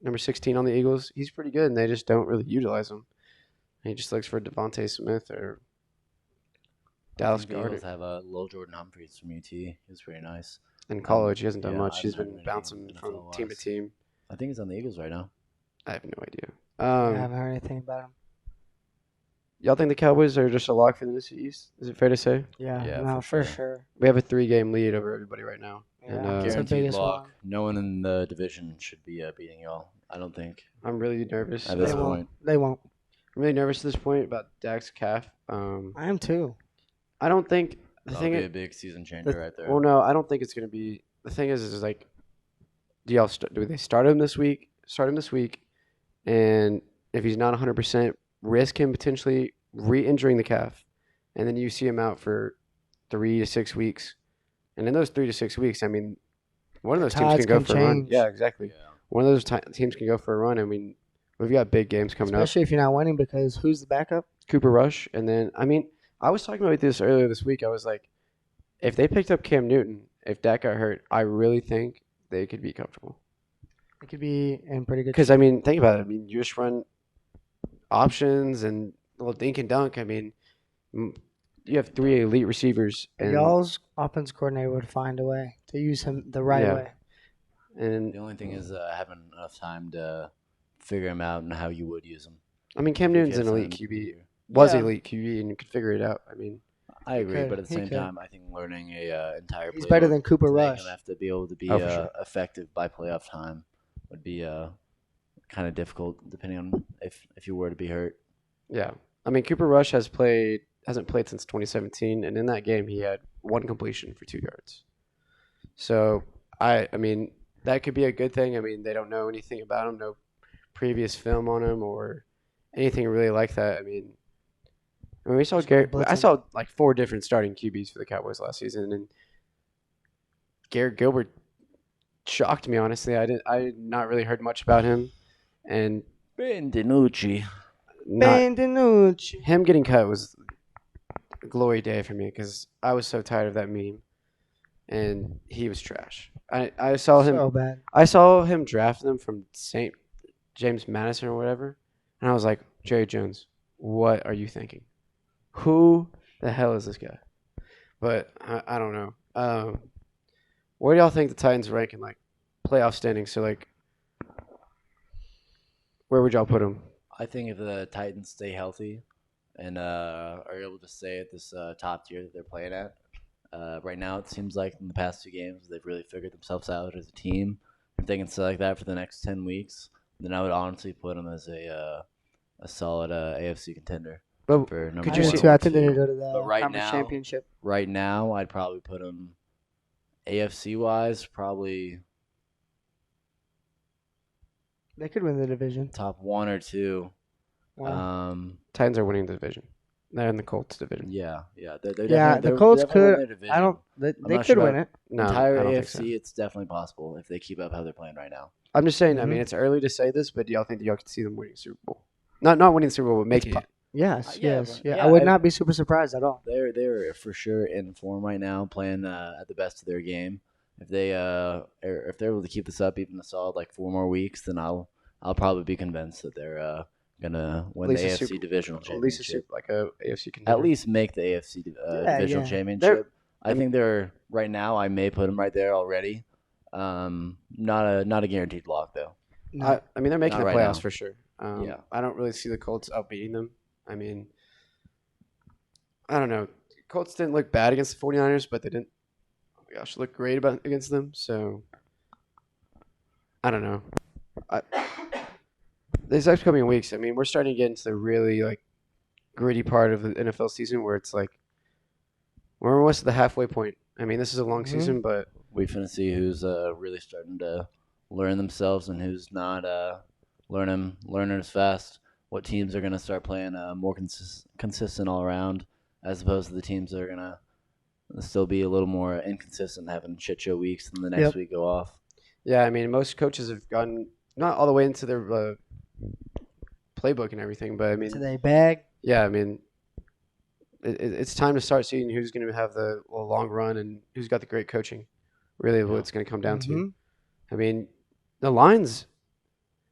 number 16 on the Eagles. He's pretty good, and they just don't really utilize him. He just looks for Devontae Smith or Dallas I think the Goedert. Eagles have Lil Jordan Humphreys from UT. He's pretty nice. In college, he hasn't done yeah, much. I He's haven't been heard anything bouncing from NFL-wise. team to team. I think he's on the Eagles right now. I have no idea. I haven't heard anything about him. Y'all think the Cowboys are just a lock for the NFC East? Is it fair to say? Yeah, Yeah, no, for for sure. sure. We have a 3-game lead over everybody right now. Yeah, And, it's the Guaranteed biggest lock. one. No one in the division should be beating y'all. I don't think. I'm really nervous. At this They point. won't. They won't. I'm really nervous at this point about Dak's calf. I am too. I don't think the That'll thing be is, a big season changer right there. well, no, I don't think it's going to be. The thing is like, do they start him this week? And if he's not 100%, risk him potentially re-injuring the calf, and then you see him out for 3 to 6 weeks. And in those 3 to 6 weeks, I mean, one of those teams Tides can go can for a run. change. Yeah, exactly. Yeah. One of those teams can go for a run. I mean, we've got big games coming up. Especially if you're not winning, because who's the backup? Cooper Rush, and then I mean, I was talking about this earlier this week. I was like, if they picked up Cam Newton, if Dak got hurt, I really think they could be comfortable. It could be in pretty good. Because I mean, think about it. I mean, you just run options and a little dink and dunk. I mean, you have 3 elite receivers, and Y'all's offense coordinator would find a way to use him the right Yeah. way. and The only thing is having enough time to figure him out and how you would use him. I mean, Cam If you Newton's an get elite some- QB. Was Yeah. elite QB, and you could figure it out. I mean, I agree, could, but at the he same could. time, I think learning a entire He's playbook better than Cooper to make Rush. him have to be able to be Oh, for sure. effective by playoff time would be kind of difficult, depending on if you were to be hurt. yeah. I mean, Cooper Rush hasn't played since 2017, and in that game, he had 1 completion for 2 yards. So I mean, that could be a good thing. I mean, they don't know anything about him, no previous film on him or anything really like that. I mean, I mean, we saw Just gonna Garrett. blitz I him. saw like 4 different starting QBs for the Cowboys last season, and Garrett Gilbert shocked me. Honestly, I had not really heard much about him, and Ben DiNucci. not Benvenuti. him getting cut was a glory day for me because I was so tired of that meme, and he was trash. I saw him. So bad. I saw him draft them from St. James Madison or whatever, and I was like, Jerry Jones, what are you thinking? Who the hell is this guy? But I don't know. Where do y'all think the Titans rank in like playoff standings? So like, where would y'all put them? I think if the Titans stay healthy and are able to stay at this top tier that they're playing at, right now it seems like in the past 2 games they've really figured themselves out as a team. If they can stay like that for the next 10 weeks, then I would honestly put them as a solid AFC contender But for number could I you do see- too. I think two. they're gonna go to the But right conference now- championship. Right now, I'd probably put them AFC wise, probably They could win the division. top 1 or 2. Wow. Titans are winning the division. They're in the Colts division. Yeah. They're Yeah, definitely- the Colts definitely win could. their division. I don't. They not could sure win about- it. No, Entire I don't AFC, think so. it's definitely possible if they keep up how they're playing right now. I'm just saying. I Mhm. mean, it's early to say this, but do y'all think that y'all could see them winning the Super Bowl? Not winning the Super Bowl, but making it. Yes. Yeah, Yes. but- Yeah. yeah, I would I- not be super surprised at all. They're for sure in form right now, playing at the best of their game. If if they're able to keep this up even a solid like 4 more weeks, then I'll probably be convinced that they're gonna win the least a AFC Super- divisional At least championship. like a AFC contender. At least make the AFC divisional yeah. championship. I think they're right now. I may put them right there already. Not a guaranteed lock though. No. I mean, they're making Not the right playoffs now. for sure. Yeah. I don't really see the Colts outbeating them. I mean, I don't know. Colts didn't look bad against the 49ers, but they didn't, oh my gosh, look great against them. So, I don't know. These upcoming weeks, I mean, we're starting to get into the really, like, gritty part of the NFL season where it's like, we're almost at the halfway point. I mean, this is a long Mhm. season, but We finna see who's really starting to learn themselves and who's not learning as fast. What teams are gonna start playing more consistent all around, as opposed to the teams that are gonna still be a little more inconsistent, having shit show weeks, and the next Yep. week go off. yeah, I mean, most coaches have gotten not all the way into their playbook and everything, but I mean, To they bag. yeah, I mean, it's time to start seeing who's going to have the long run and who's got the great coaching. Really, what it's going to come down to. Mhm. I mean, the Lions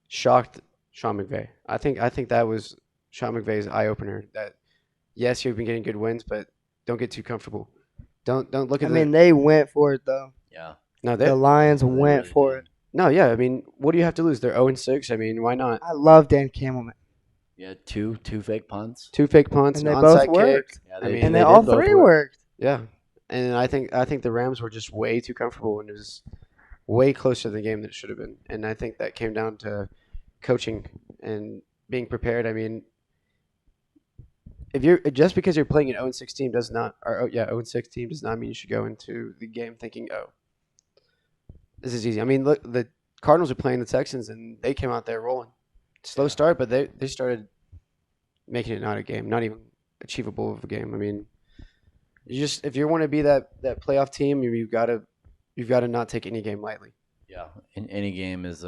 shocked Sean McVay. I think that was Sean McVay's eye opener. That yes, you've been getting good wins, but don't get too comfortable. Don't look I at mean, they went for it though. Yeah. no The Lions They went really for did. it. no yeah. I mean, what do you have to lose? They're 0-6. I mean, why not? I love Dan Campbell, man. Yeah, two fake punts. 2 fake punts, And an they both onside worked. kick. Yeah, I mean, And they did all both three work. worked. Yeah, and I think the Rams were just way too comfortable, and it was way closer to the game than it should have been. And I think that came down to coaching and being prepared. I mean, if you're just because you're playing an 0-6 team does not, or 0-6 team does not mean you should go into the game thinking, oh, this is easy. I mean, look, the Cardinals are playing the Texans, and they came out there rolling. Slow start, but they started making it not a game, not even achievable of a game. I mean, you just if you want to be that playoff team, you've got to not take any game lightly. Yeah, in any game is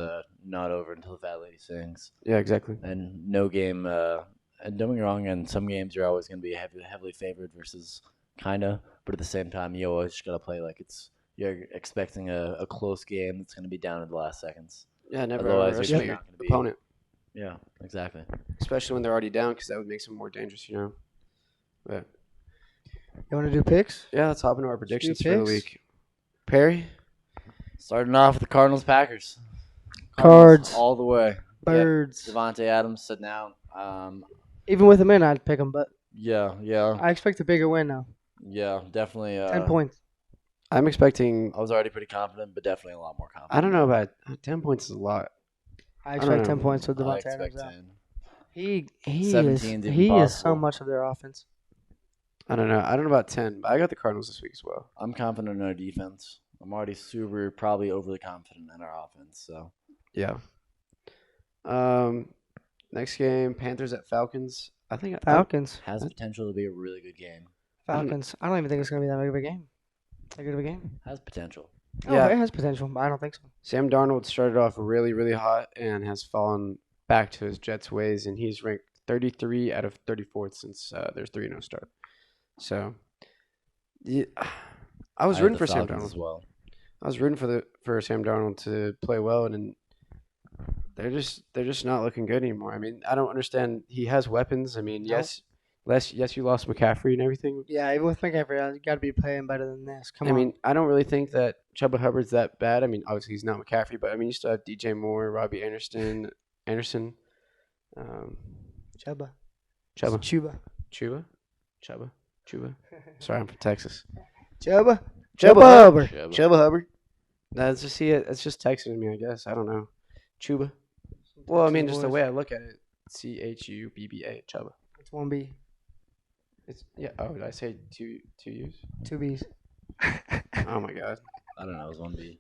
not over until the fat lady sings, Yeah, exactly. and no game. And don't get me wrong, in some games you're always going to be heavily favored versus kinda, but at the same time you always just gotta play like you're expecting a close game that's going to be down in the last seconds. Yeah, never Otherwise, underestimate you're your not gonna be- opponent, Yeah, exactly. especially when they're already down, because that would make them more dangerous, you know. But You want to do picks? yeah, let's hop into our predictions for the picks? week. Perry, Starting off with the Cardinals Packers. Cards. all the way. Birds. Devontae Adams sitting out. Even with him in, I'd pick him, but Yeah, I expect a bigger win now. definitely. 10 points. I'm expecting. I was already pretty confident, but definitely a lot more confident. I don't know about 10 points is a lot. I don't expect know. 10 points with I Devontae expect Adams out. 10. He 17 is is even he is so possible. much of their offense. I don't know. I don't know about 10, but I got the Cardinals this week as well. I'm confident in our defense. I'm already probably overly confident in our offense. So Yeah. Next game, Panthers at Falcons. I think Falcons. Has potential to be a really good game. Falcons. I don't even think it's gonna be that big of a game. That good of a game. Has potential. Oh, Yeah. it has potential, but I don't think so. Sam Darnold started off really, really hot and has fallen back to his Jets ways, and he's ranked 33 out of 34th since their 3-0 start. So, yeah, I was had rooting the for Sam Falcons Darnold. as well. I was rooting for Sam Darnold to play well, and they're just not looking good anymore. I mean, I don't understand. He has weapons. I mean, Nope. yes, you lost McCaffrey and everything. Yeah, even with McCaffrey, you got to be playing better than this. Come I on. mean, I don't really think that Chuba Hubbard's that bad. I mean, obviously he's not McCaffrey, but I mean, you still have DJ Moore, Robbie Anderson, Chuba. Chuba. Chuba. Chuba. Sorry, I'm from Texas. Chuba. Chuba Hubbard. Chuba Hubbard. That's just It's just Texas to me, I guess. I don't know. Chuba. Well, I mean, just the way I look at it, CHUBBA, Chuba. It's 1B. It's Oh, did I say two U's? 2 B's. Oh my God. I don't know. It was 1B.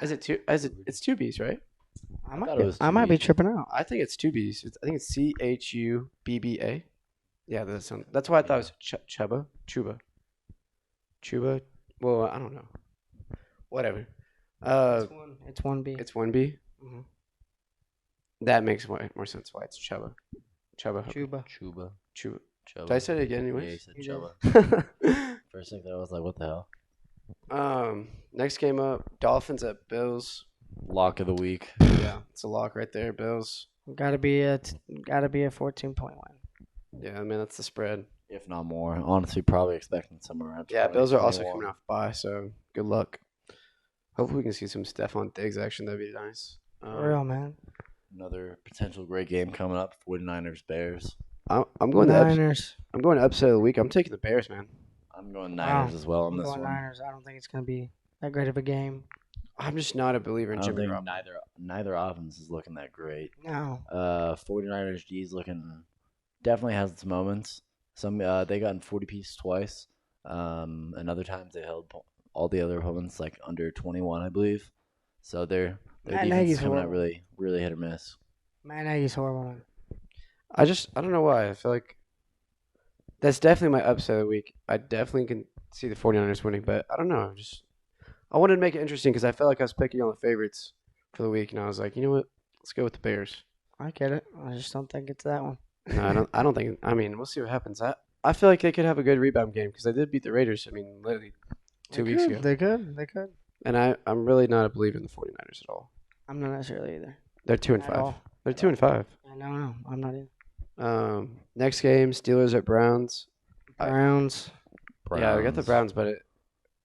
Is it two? It's two B's, right? I thought it was might be 2 B's. tripping out. I think it's two B's. I think it's CHUBBA. Yeah, that's why I thought it was Chuba. Well, I don't know. Whatever. It's 1B. It's 1B. Mhm. That makes more sense why it's Chuba. Chuba. Chuba. Chuba. Chuba. Chuba. Did I say it again Yeah, you anyways? said You did. Chuba. For a second, I was like, what the hell? Next game up, Dolphins at Bills. Lock of the week. Yeah, it's a lock right there, Bills. Gotta be a 14-point win. Yeah, I mean that's the spread. If not more. Honestly, probably expecting somewhere around Yeah, 20, Bills are also 21. coming off bye, so good luck. Hopefully we can see some Stephon Diggs action. That'd be nice. For real, man. Another potential great game coming up. 49ers, Bears. I'm going to Niners. I'm going to upset of the week. I'm taking the Bears, man. I'm going Niners as well on I'm this going one. Niners. I don't think it's gonna be that great of a game. I'm just not a believer I in don't Jimmy think Garoppolo. neither offense is looking that great. No. 49ers G's looking definitely has its moments. Some they got in 40 piece twice. And other times they held all the other opponents like under 21, I believe. So their Matt defense Nagy's is coming out horrible. really hit or miss. Matt Nagy's horrible. I don't know why. I feel like that's definitely my upset of the week. I definitely can see the 49ers winning, but I don't know. I wanted to make it interesting because I felt like I was picking on the favorites for the week, and I was like, you know what? Let's go with the Bears. I get it. I just don't think it's that one. No, I don't think. I mean, we'll see what happens. I feel like they could have a good rebound game because they did beat the Raiders. I mean, literally 2 weeks ago. They could. And I'm really not a believer in the 49ers at all. I'm not necessarily either. They're 2-5. At all. They're 2-5. No, I'm not either. Next game, Steelers at Browns. Browns. Yeah, we got the Browns, but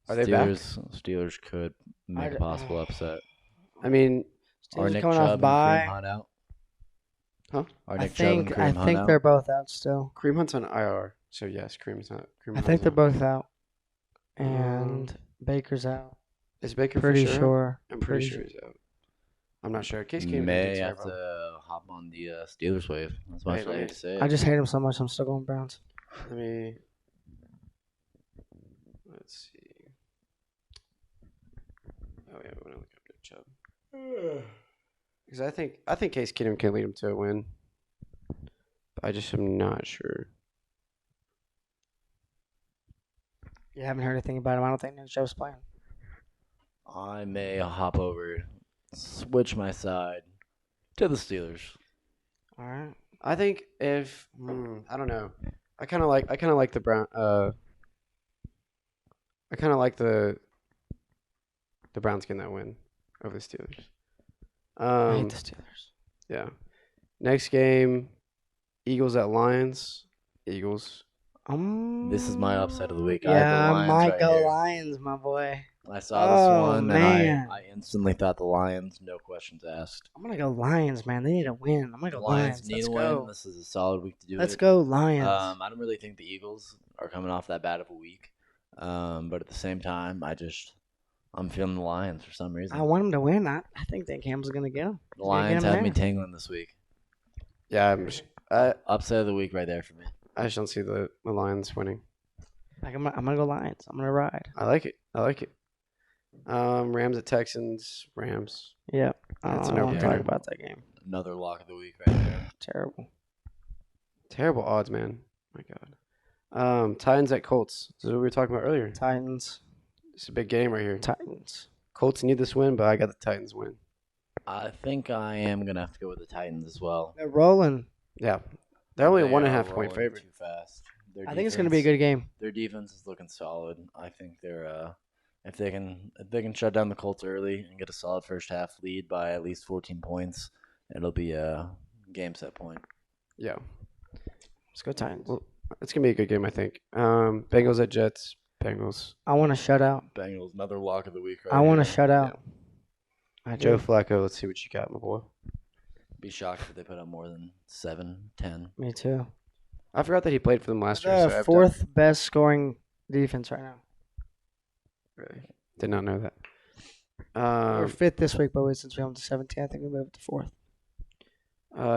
are they back? Steelers could make a possible upset. I mean, Are Steelers Nick coming Chubb off and bye. Kareem Hunt out? Huh? Are I Nick Chubb and think Kareem Hunt out? they're both out still. Kareem Hunt's on IR, so yes, Kareem I Hunt's think they're out. both out. And Baker's out. Is Baker Pretty for sure? sure. I'm pretty Pretty sure he's out. I'm not sure. Case Keenum May did have terrible. to hop on the Steelers wave. That's much Hey, as I man. hate to say it. I just hate him so much. I'm still going Browns. Let's see. Oh yeah, we want to look up Nick Chubb. Because I think Case Keenum can lead him to a win. But I just am not sure. You haven't heard anything about him. I don't think Nick Chubb's playing. I may hop over, switch my side to the Steelers. All right. I think if I don't know. I kind of like the Brown. I kind of like the Browns getting that win over the Steelers. I hate the Steelers. Yeah. Next game, Eagles at Lions. Eagles. This is my upset of the week. I Yeah, had the Lions might right go here. Lions, my boy. I saw this Oh, one man. and I instantly thought the Lions, no questions asked. I'm gonna go Lions, man. They need a win. I'm gonna The go Lions Lions. need Let's a go. win. This is a solid week to do Let's it. go Lions. I don't really think the Eagles are coming off that bad of a week. But at the same time, I'm feeling the Lions for some reason. I want them to win. I think Dan Campbell's gonna get them. The Lions have me tingling this week. Yeah, Upset of the week right there for me. I just don't see the Lions winning. Like I'm gonna go Lions. I'm gonna ride. I like it. Rams at Texans. Rams. Yep. I That's don't an want to no-brainer. talk about that game. Another lock of the week right there. Terrible. Terrible odds, man. My God. Titans at Colts. This is what we were talking about earlier. Titans. It's a big game right here. Titans. Colts need this win, but I got the Titans win. I think I am gonna have to go with the Titans as well. They're rolling. Yeah. They're only a They 1.5 are point rolling favorite. Too fast. I think it's going to be a good game. Their defense is looking solid. I think they're if they can shut down the Colts early and get a solid first half lead by at least 14 points, it'll be a game set point. Yeah. Let's go Titans. Well, it's going to be a good game, I think. Bengals at Jets. Bengals. I want to shut out. Bengals, another lock of the week. Right I want to here. shut out. I Joe do. Flacco, let's see what you got, my boy. Be shocked if they put up more than 7, 10. Me too. I forgot that he played for them last year. The fourth best scoring defense right now. Really? Did not know that. We're fifth this week, but since we're on to 17, I think we moved to fourth.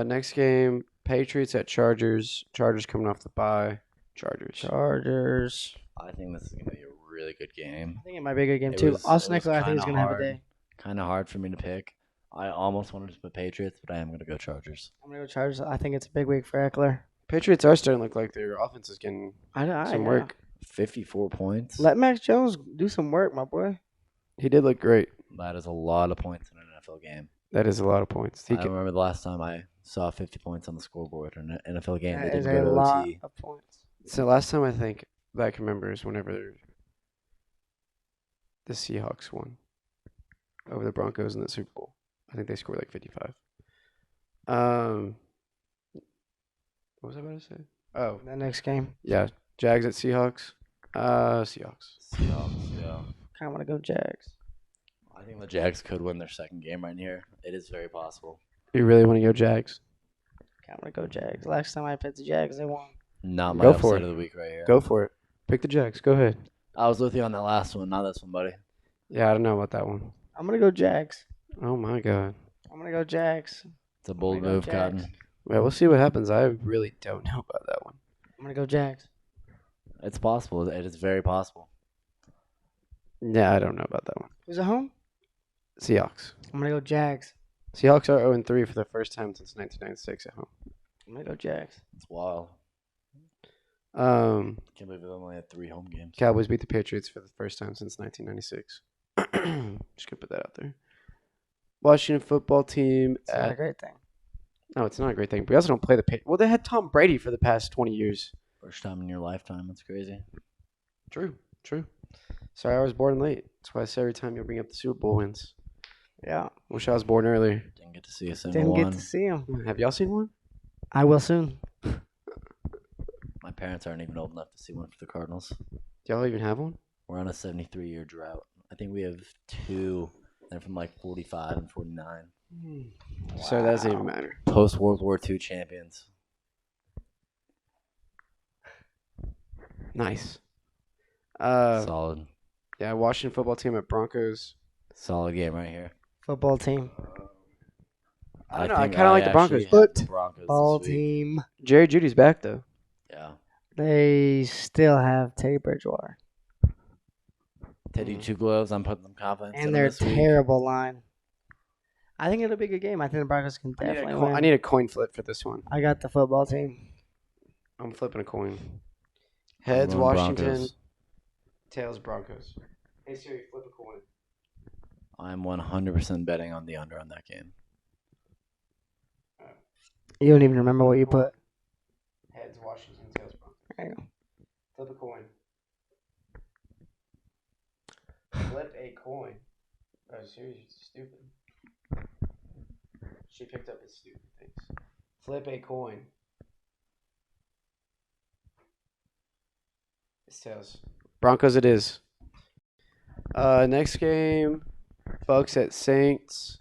Next game, Patriots at Chargers. Chargers coming off the bye. Chargers. I think this is gonna be a really good game. I think it might be a good game It too. was- Austin it was Eckler, I think, is kinda going to have a hard. day. Kind of hard for me to pick. I almost wanted to put Patriots, but I am gonna go Chargers. I'm going to go Chargers. I think it's a big week for Eckler. Patriots are starting to look like their offense is getting I some work. 54 points. Let Max Jones do some work, my boy. He did look great. That is a lot of points in an NFL game. That is a lot of points. I remember the last time I saw 50 points on the scoreboard in an NFL game. That They is didn't a go to lot OT. of points. So last time I think that I can remember is whenever the Seahawks won over the Broncos in the Super Bowl. I think they scored like 55. What was I about to say? Oh, That next game, yeah. Jags at Seahawks. Seahawks. Seahawks, yeah. kind of want to go Jags. I think the Jags could win their second game right here. It is very possible. You really want to go Jags? Kind of want to go Jags. Last time I picked the Jags, they won. Not my Go for upset it. of the week right here. Go for it. Pick the Jags. Go ahead. I was with you on that last one, not this one, buddy. Yeah, I don't know about that one. I'm going to go Jags. Oh, my God. I'm going to go Jags. It's a bold I'm gonna go move, Jags. Cotton. Well, we'll see what happens. I really don't know about that one. I'm going to go Jags. It's possible. It is very possible. Yeah, I don't know about that one. Who's at home? Seahawks. I'm going to go Jags. Seahawks are 0-3 for the first time since 1996 at home. I'm going to go Jags. It's wild. Um, Can't believe they only had 3 home games. Cowboys beat the Patriots for the first time since 1996. Just gonna put that out there. Washington football team. It's not a great thing. No, it's not a great thing. We also don't play the Patriots. Well, they had Tom Brady for the past 20 years. First time in your lifetime. That's crazy. True. Sorry, I was born late. That's why I say every time you bring up the Super Bowl wins. Yeah. Wish I was born earlier. Didn't get to see a single Didn't one. get to see him. Have y'all seen one? I will soon. My parents aren't even old enough to see one for the Cardinals. Do y'all even have one? We're on a 73-year drought. I think we have 2. They're from like 45 and 49. So that doesn't even matter. Post World War II champions. Nice. Solid. Yeah, Washington football team at Broncos. Solid game right here. Football team. I don't know. I think kind of like the Broncos. actually have the Football Broncos Ball this week. team. Jerry Judy's back though. Yeah. They still have Teddy Bridgewater. Teddy Two Gloves. I'm putting some confidence in And them their this week. terrible line. I think it'll be a good game. I think the Broncos can definitely win. I need a coin flip for this one. I got the football team. I'm flipping a coin. Heads I'm going Washington. Broncos. Tails Broncos. Hey Siri, flip a coin. I'm 100% betting on the under on that game. You don't even remember what you put. Heads Washington. Tails Broncos. There you go. Flip a coin. Flip a coin. Oh, Siri's stupid. She picked up his stupid things. Flip a coin. It's tails. Broncos it is. Next game, Bucks at Saints.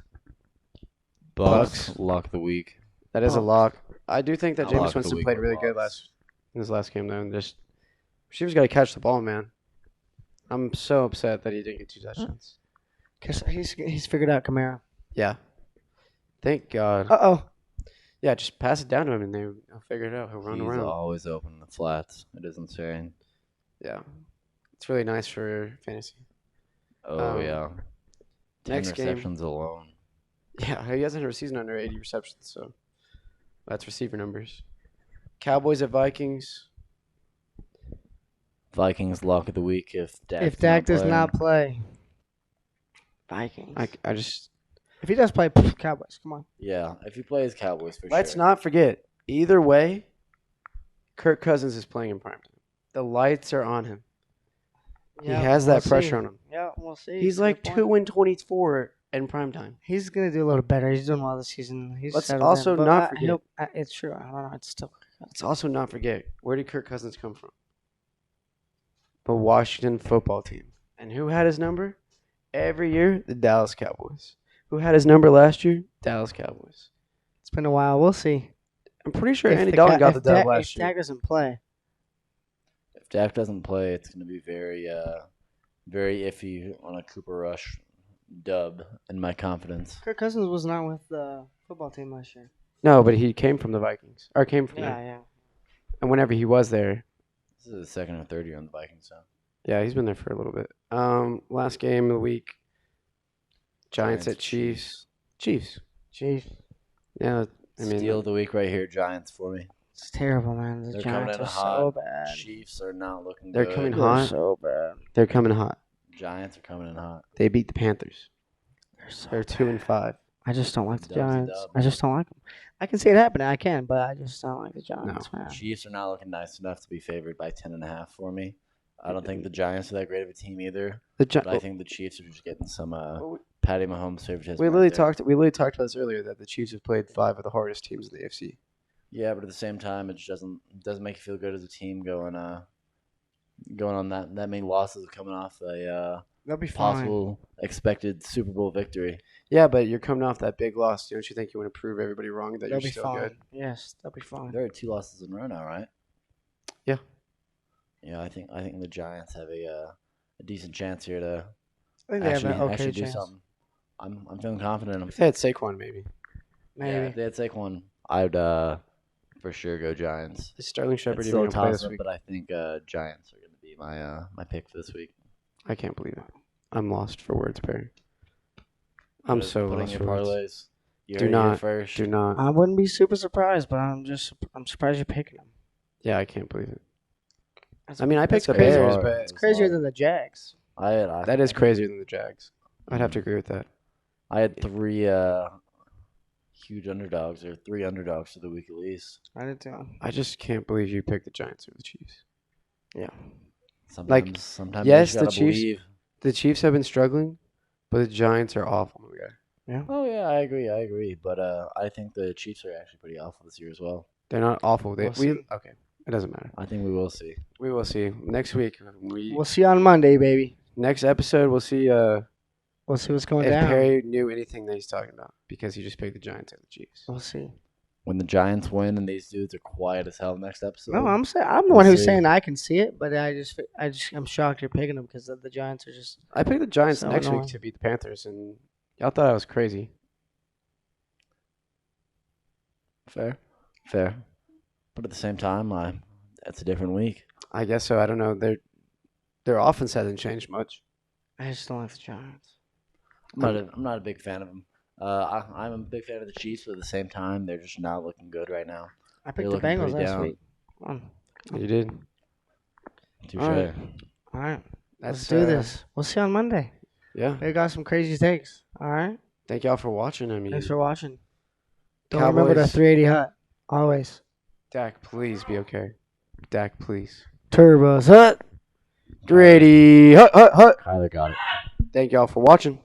Bucks. Bucks. Lock of the week. That is a Bucks. lock. I do think that I Jameis lock the Winston week played with really good Bucks. in his last game though, and just Receivers got to catch the ball, man. I'm so upset that he didn't get 2 touchdowns. Cause he's figured out Kamara. Yeah. Thank God. Uh-oh. Yeah, just pass it down to him and they'll figure it out. He'll run He's around. always open in the flats. It is insane. Yeah. It's really nice for fantasy. Oh, yeah. 10 next game. receptions alone. Yeah, he hasn't had a season under 80 receptions, so that's receiver numbers. Cowboys at Vikings. Vikings lock of the week if Dak. If Dak does not play, Vikings. I just If he does play, Cowboys. Come on. Yeah, if he plays Cowboys for let's sure. not forget. Either way, Kirk Cousins is playing in prime time. The lights are on him. He has that pressure on him. Yeah, we'll see. He's like 2-24 in prime time. He's gonna do a little better. He's doing well this season. He's Let's settled also in, but not forget. it's true. I don't know. It's still. Let's also not forget, where did Kirk Cousins come from? The Washington football team. And who had his number? Every year, the Dallas Cowboys. Who had his number last year? Dallas Cowboys. It's been a while. We'll see. I'm pretty sure Andy Dalton got the dub last If year. Dak doesn't play, If Dak doesn't play, it's going to be very, very iffy on a Cooper Rush dub in my confidence. Kirk Cousins was not with the football team last year. No, but he came from the Vikings. Or came from there. Yeah. And whenever he was there, This is the second or third year on the Vikings, so. yeah, he's been there for a little bit. Last game of the week, Giants at Chiefs. Chiefs. Chiefs. Yeah, I mean, Steal of the week right here, Giants for me. It's terrible, man. The They're coming Giants in are hot. so bad. Chiefs are not looking They're good. coming They're hot. so bad. They're coming hot. Giants are coming in hot. They beat the Panthers. They're so They're bad. 2-5. I just don't like the Dub's a Giants. dub. I just don't like them. I can see it happening. I can, but I just don't like the Giants, man. Chiefs are not looking nice enough to be favored by 10.5 for me. I don't think the Giants are that great of a team either. But I think the Chiefs are just getting some Patty Mahomes favoritism. We right literally there. talked about this earlier that the Chiefs have played 5 of the hardest teams in the AFC. Yeah, but at the same time, it just doesn't make you feel good as a team going on that many losses coming off a They'll be fine. possible expected Super Bowl victory. Yeah, but you're coming off that big loss. Don't you think you want to prove everybody wrong that They'll you're be still fine. good? Yes, they'll be fine. There are 2 losses in a row now, right? Yeah. Yeah, I think the Giants have a decent chance here to I think they have an okay actually do chance. something. I'm feeling confident in them. If they had Saquon, maybe. Maybe. Yeah, if they had Saquon, I'd for sure go Giants. Is Sterling Shepard It's even still a going to play this toss-up, week? but I think Giants are going to be my pick for this week. I can't believe it. I'm lost for words, Perry. I'm so putting lost your for words. parlays. You Do heard it here not. first. Do not. I wouldn't be super surprised, but I'm surprised you're picking them. Yeah, I can't believe it. That's, I mean, I picked the crazy. Bears, Hard. but it's crazier than the Jags. that is crazier than the Jags. I'd have to agree with that. I had 3 huge underdogs or 3 underdogs for the week at least. I did too. I just can't believe you picked the Giants over the Chiefs. Sometimes yes, you the just Chiefs- gotta believe. The Chiefs have been struggling, but the Giants are awful. My guy. Oh yeah, I agree. But I think the Chiefs are actually pretty awful this year as well. They're not awful. We'll see. Okay. It doesn't matter. I think we will see. We will see next week. We'll see you on Monday, baby. Next episode, we'll see We'll see what's going if down. Perry knew anything that he's talking about because he just picked the Giants over the Chiefs. We'll see. When the Giants win and these dudes are quiet as hell next episode. No, I'm the We'll one who's see. saying I can see it, but I'm shocked you're picking them because the Giants are just. I picked the Giants So next annoying. week to beat the Panthers, and y'all thought I was crazy. fair. But at the same time, that's a different week. I guess so. I don't know. Their offense hasn't changed much. I just don't like the Giants. I'm not a big fan of them. I'm a big fan of the Chiefs, but at the same time, they're just not looking good right now. I They're picked the looking Bengals pretty last down. week. Come on. You did. Touche. All right. All right. That's, Let's do this. We'll see you on Monday. Yeah. We got some crazy takes. All right. Thank y'all for watching. I mean, Thanks for watching. Don't remember the Cowboys. 380 hut. Always. Dak, please be okay. Dak, please. Turbos hut. 380. Hut. Kyler got it. Thank y'all for watching.